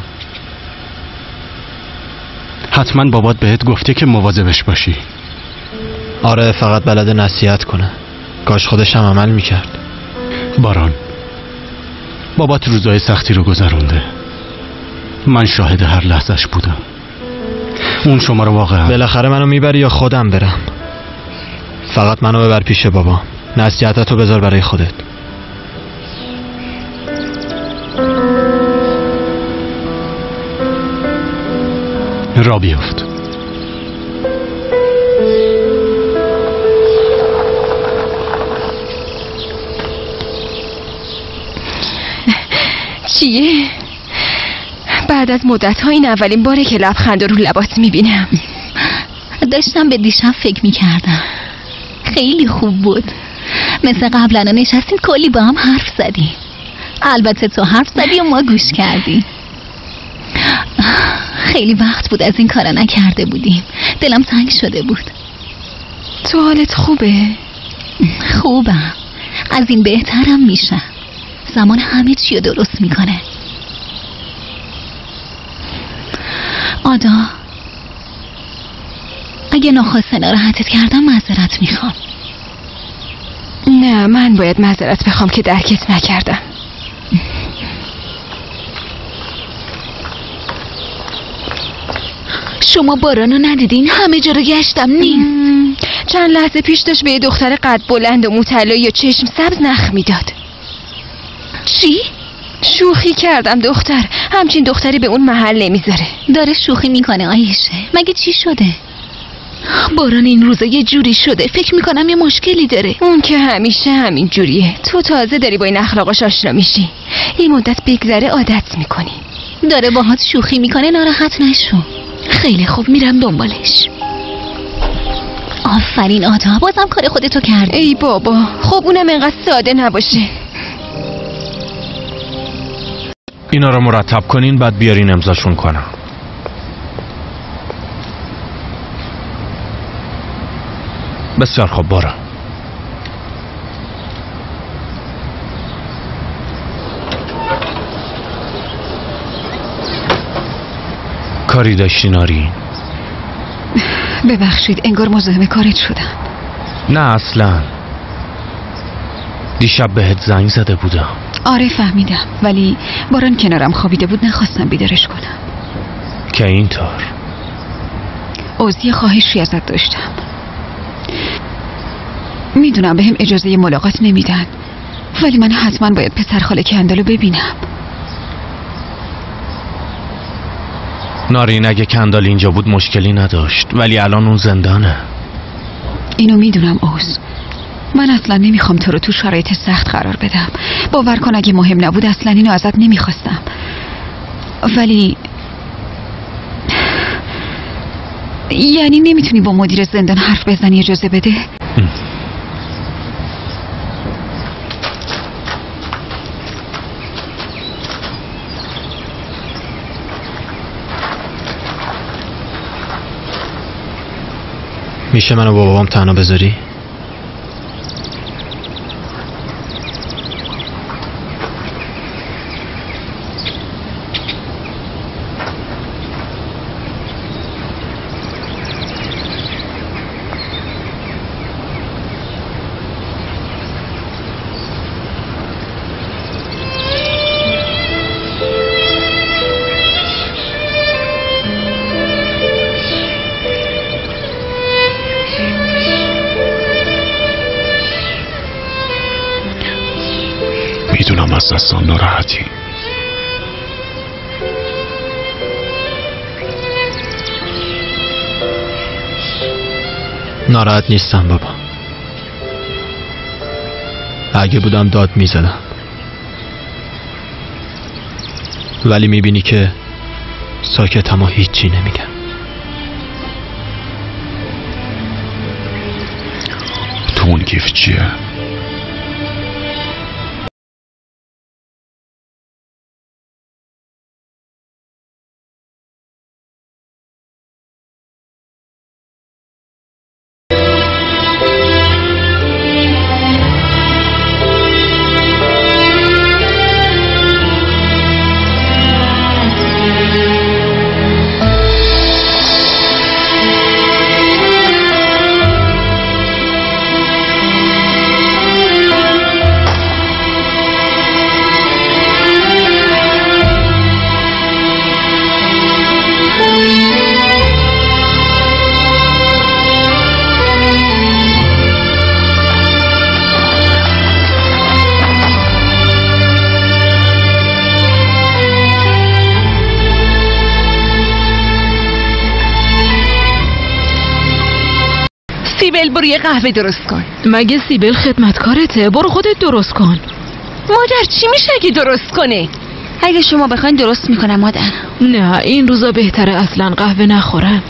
حتما بابات بهت گفته که مواظبش باشی. آره فقط بلده نصیحت کنه. کاش خودش هم عمل میکرد. باران، بابات روزای سختی رو گذرونده. من شاهد هر لحظهش بودم. اون شما رو واقعا بالاخره منو میبری یا خودم برم؟ فقط منو ببر پیش بابا. نصیحتتو بذار برای خودت. را بیفت. چیه؟ بعد از مدت‌ها این اولین باره که لبخند رو لبات میبینم. داشتم به دیشب فکر میکردم. خیلی خوب بود. مثل قبلا نشستیم کلی با هم حرف زدیم. البته تو حرف زدی و ما گوش کردیم. خیلی وقت بود از این کارا نکرده بودیم. دلم تنگ شده بود. تو حالت خوبه؟ خوبم. از این بهترم میشه. زمان همه چی رو درست میکنه. آدا، اگه ناخواسته ناراحتت کردم معذرت میخوام. نه، من باید معذرت بخوام که درکت نکردم. شما بارانو ندیدین؟ همه جا رو گشتم نیم. چند لحظه پیش داشت به یه دختر قد بلند و مطلعی و چشم سبز نخ میداد. چی؟ شوخی کردم دختر. همچین دختری به اون محل نمیذاره. داره شوخی میکنه آیشه. مگه چی شده؟ باران این روزا یه جوری شده، فکر میکنم یه مشکلی داره. اون که همیشه همین جوریه. تو تازه داری با این اخلاقاش آشنا میشی. یه مدت بگذره عادت میکنی. داره باهات شوخی میکنه، ناراحت نشو. خیلی خوب، میرم دنبالش. آفرین آتا، بازم کار خودتو کردی. ای بابا، خب اونم انقدر ساده نباشه. اینا رو مرتب کنین بعد بیارین امضاشون کنم. بسیار خوب، برو. کاری داشتی نارین؟ ببخشید، انگار مزاحم کارت شدم. نه اصلا. دیشب بهت زنگ زده بودم. آره فهمیدم، ولی باران کنارم خوابیده بود، نخواستم بیدارش کنم. که اینطور؟ عوضی خواهشی ازت داشتم. میدونم بهم اجازه ملاقات نمیدن، ولی من حتما باید پسر خاله کندالو ببینم. نارین، اگه کندال اینجا بود مشکلی نداشت، ولی الان اون زندانه. اینو میدونم اوز. من اصلا نمیخوام تو رو تو شرایط سخت قرار بدم. باور کن اگه مهم نبود اصلا اینو ازت نمیخواستم. ولی یعنی نمیتونی با مدیر زندان حرف بزنی اجازه بده؟ میشه منو با بابام تنها بذاری؟ میدونم از دستان ناراحتی. ناراحت نیستم بابا. اگه بودم داد میزدم، ولی میبینی که ساکتم و هیچی نمیگم. تو اون گیف چیه؟ سیبل برو یه قهوه درست کن. مگه سیبل خدمتکارته؟ برو خودت درست کن. مادر چی میشه اگه درست کنه؟ اگه شما بخواین درست میکنم مادر. نه این روزا بهتره اصلا قهوه نخورم.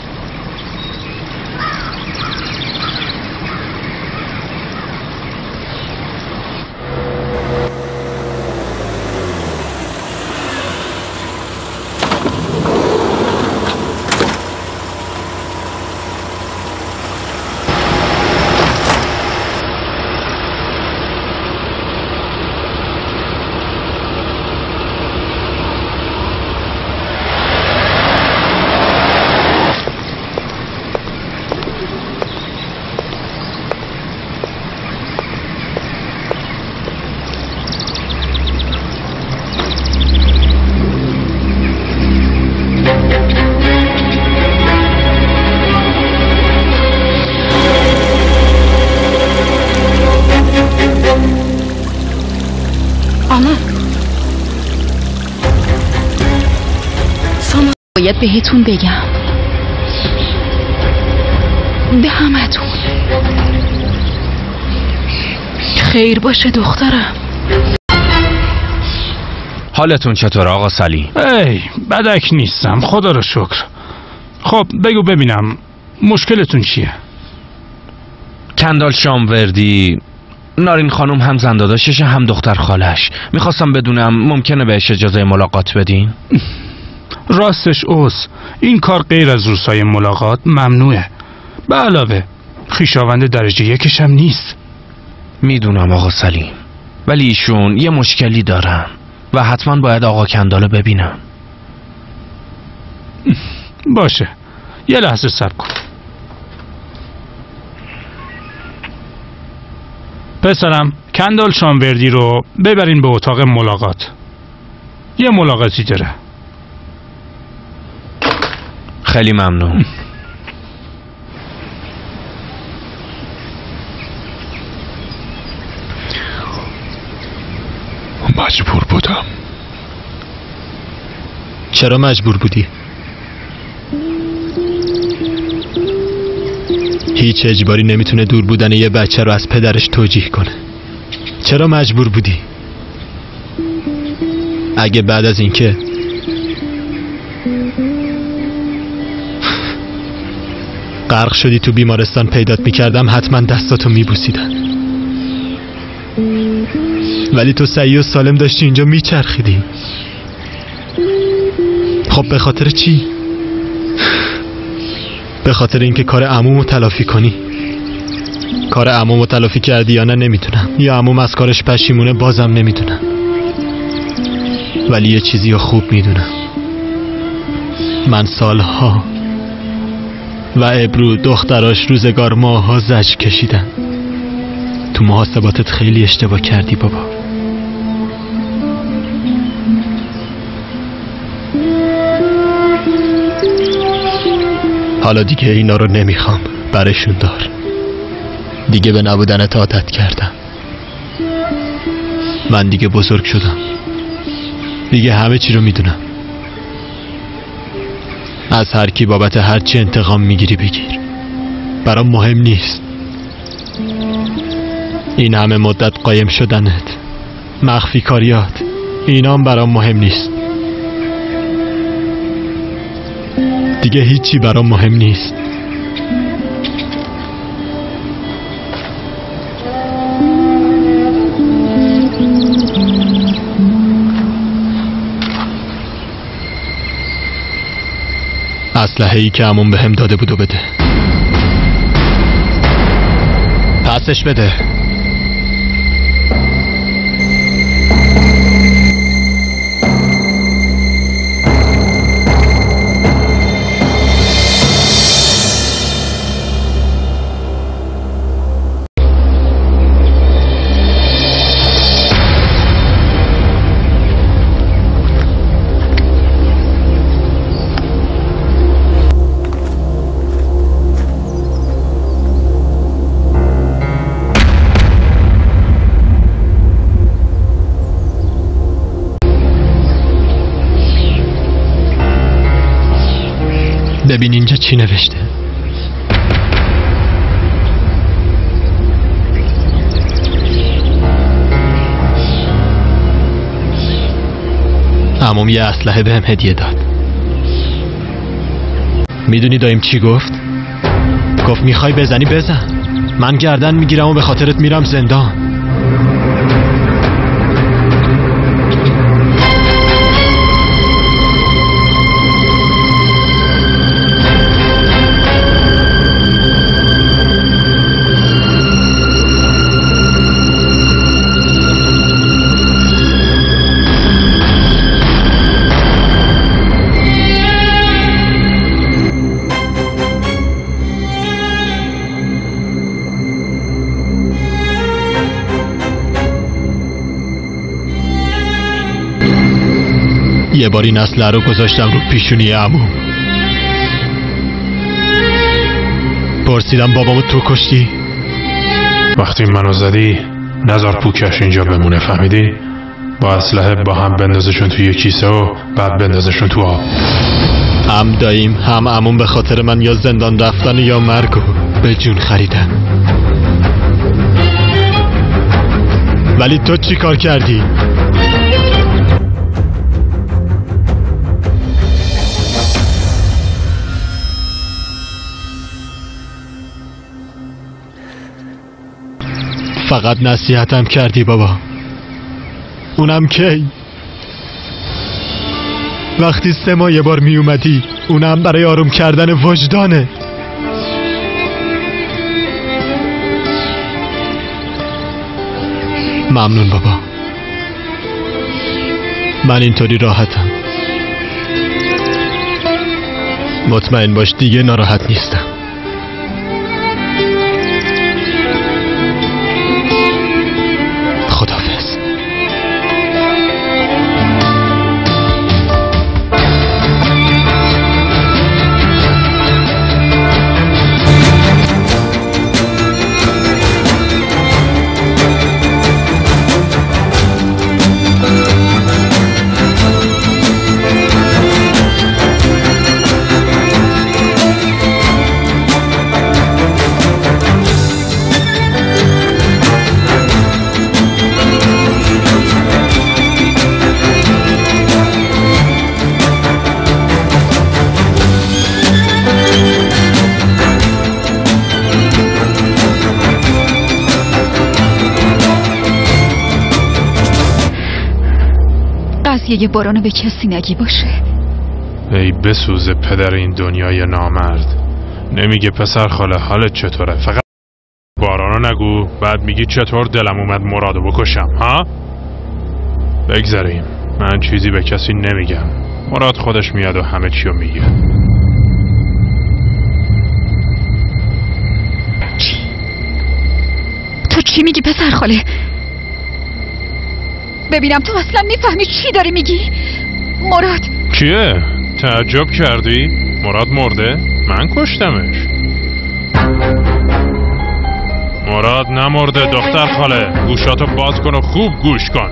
باید بهتون بگم، به همتون. خیر باشه دخترم. حالتون چطور آقا سلیم؟ ای بدک نیستم خدا رو شکر. خب بگو ببینم مشکلتون چیه؟ کندال شاموردی، نارین خانم هم زنداداشش هم دختر خالش. میخواستم بدونم ممکنه بهش اجازه ملاقات بدین؟ راستش این کار غیر از روزهای ملاقات ممنوعه. به علاوه خویشاوند درجه یکش هم نیست. میدونم آقا سلیم، ولی ایشون یه مشکلی دارن و حتما باید آقا کندالو ببینم. باشه یه لحظه صبر کن. پسرم کندال شاموردی رو ببرین به اتاق ملاقات. یه ملاقاتی داره. خیلی ممنون. مجبور بودم. چرا مجبور بودی؟ هیچ اجباری نمیتونه دور بودن یه بچه رو از پدرش توجیه کنه. چرا مجبور بودی؟ اگه بعد از اینکه غرق شدی تو بیمارستان پیدات میکردم حتما دستاتو میبوسیدن، ولی تو صحیح و سالم داشتی اینجا میچرخیدی. خب به خاطر چی؟ به خاطر اینکه کار عمومو تلافی کنی. کار عمومو تلافی کردی یا نه نمیدونم، یا عموم از کارش پشیمونه بازم نمیدونم، ولی یه چیزی رو خوب میدونم. من سالها و ابرو دختراش روزگار ماها زجر کشیدن. تو محاسباتت خیلی اشتباه کردی بابا. حالا دیگه اینا رو نمیخوام، برشون دار. دیگه به نبودنت عادت کردم. من دیگه بزرگ شدم، دیگه همه چی رو میدونم. از هر کی بابت هر چی انتقام میگیری بگیر، برام مهم نیست. این همه مدت قایم شدنت، مخفی کاریات، اینام برام مهم نیست. دیگه هیچی برام مهم نیست. اسلحه ای که عموم بهم داده بودو بده. پسش بده. ببین اینجا چی نوشته. عموم یه اسلحه بهم هدیه داد. میدونی دایم چی گفت؟ گفت میخوای بزنی بزن، من گردن میگیرم و به خاطرت میرم زندان. یه بار این اسلحه رو گذاشتم رو پیشونی عموم. پرسیدم بابامو تو کشتی؟ وقتی منو زدی نذار پوکش اینجا بمونه، فهمیدی؟ با اسلحه با هم بندازشون توی کیسه و بعد بندازشون تو آب. هم داییم هم عموم به خاطر من یا زندان رفتن یا مرگو به جون خریدن. ولی تو چی کار کردی؟ فقط نصیحتم کردی بابا. اونم کی؟ وقتی 3 ماه یه بار می اومدی، اونم برای آروم کردن وجدانه. ممنون بابا، من اینطوری راحتم. مطمئن باش دیگه ناراحت نیستم. خداحافظ. یه بارانو به کسی نگی باشه. ای بسوزه پدر این دنیای نامرد. نمیگه پسر خاله حالت چطوره، فقط بارانو نگو بعد میگی چطور دلم اومد مرادو بکشم. ها بگذاریم، من چیزی به کسی نمیگم. مراد خودش میاد و همه چیو میگه. تو چی میگی پسر خاله؟ ببینم تو اصلا میفهمی چی داری میگی؟ مراد کیه؟ تعجب کردی؟ مراد مرده؟ من کشتمش. مراد نمرده دختر خاله، گوشاتو باز کن و خوب گوش کن.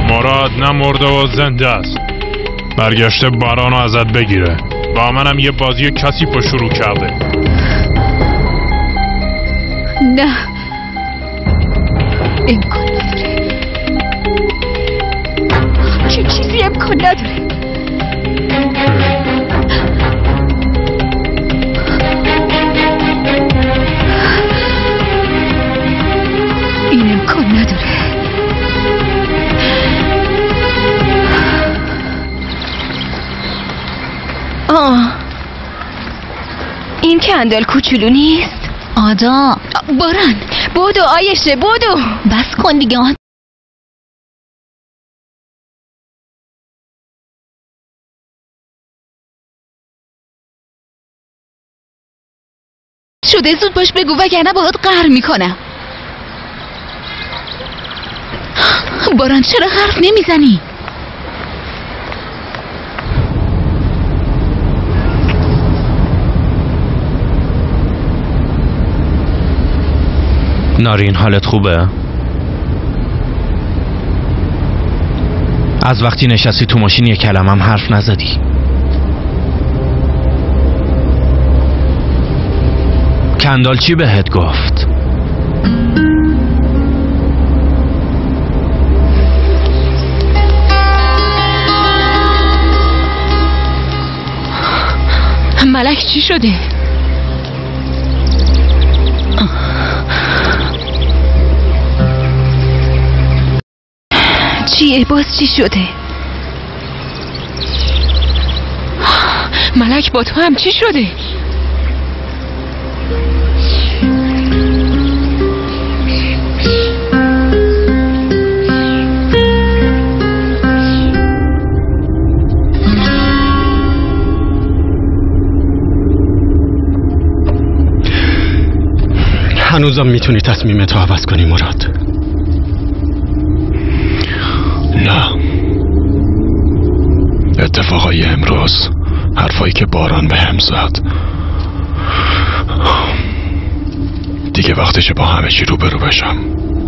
مراد نمرده و زنده است. برگشته بارانو ازت بگیره. با منم یه بازی کثیفو شروع کرده. نه امکان نداره، همچین چیزی امکان نداره. این امکان نداره. این کندال کوچولو نیست؟ آدا باران بودو آیشه بودو بس کن دیگه. شده زود باش بگو وگرنه باهات قهر میکنم. باران چرا حرف نمیزنی؟ نارین حالت خوبه؟ از وقتی نشستی تو ماشین یه کلمه هم حرف نزدی. کندال چی بهت گفت؟ ملک چی شده؟ چیه؟ باز چی شده؟ ملک با تو هم چی شده؟ هنوزم میتونی تصمیمتو عوض کنی مراد. نه، اتفاقای امروز، حرفایی که باران به هم زد، دیگه وقتشه با همه چی روبرو بشم.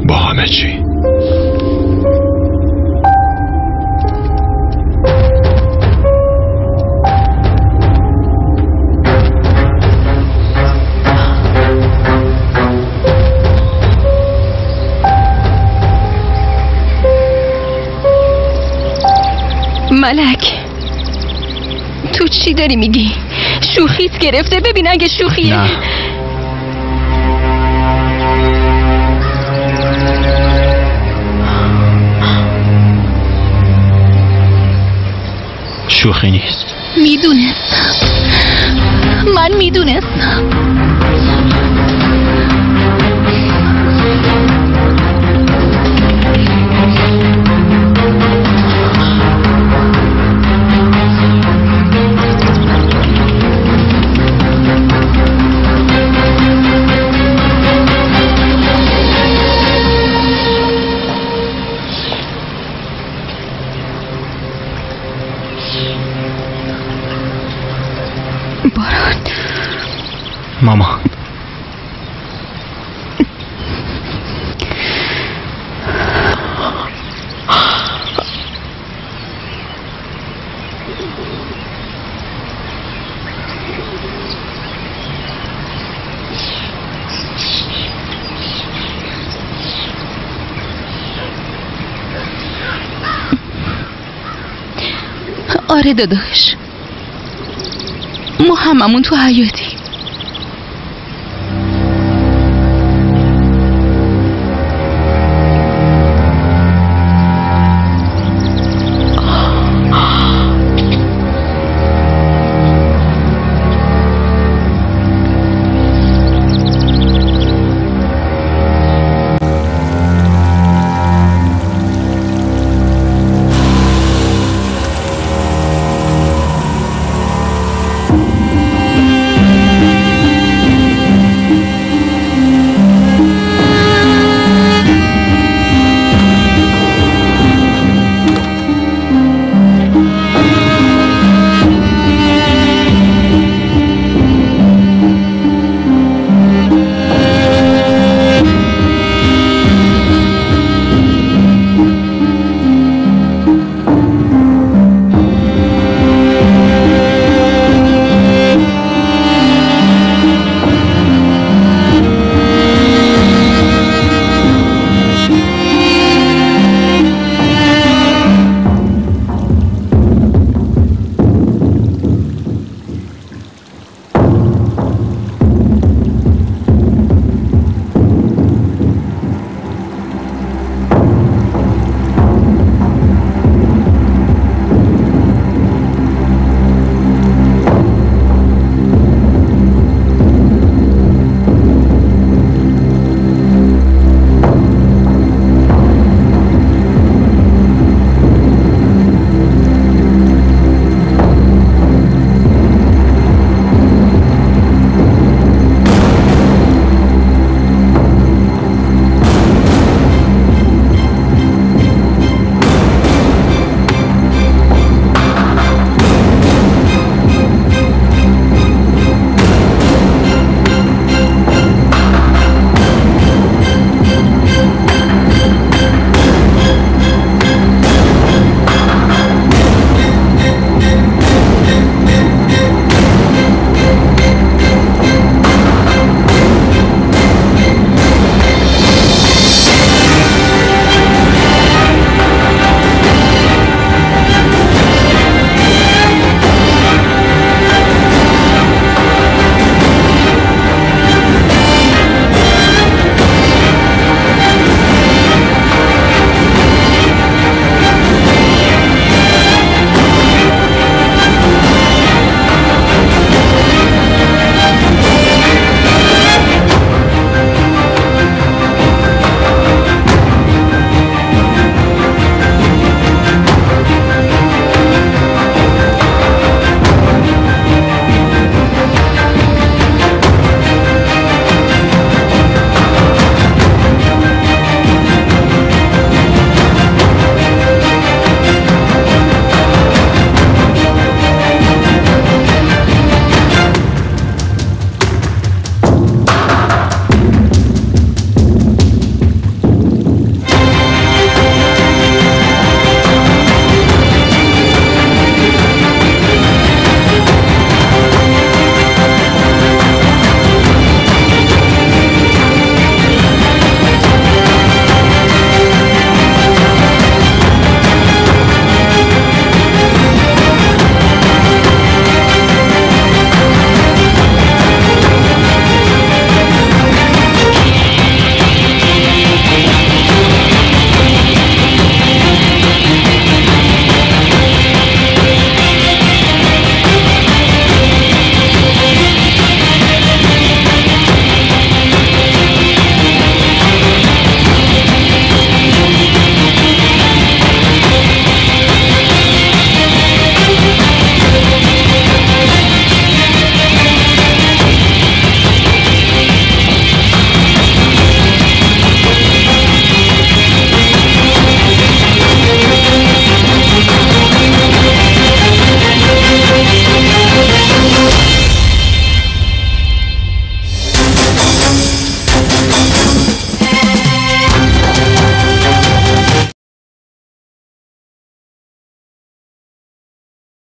با همه چی. ملک، تو چی داری میگی؟ شوخیت گرفته؟ ببین اگه شوخیه. نه، شوخی نیست. میدونستم، من میدونستم. ماما، آره داداش، ما هممون تو حیاتی.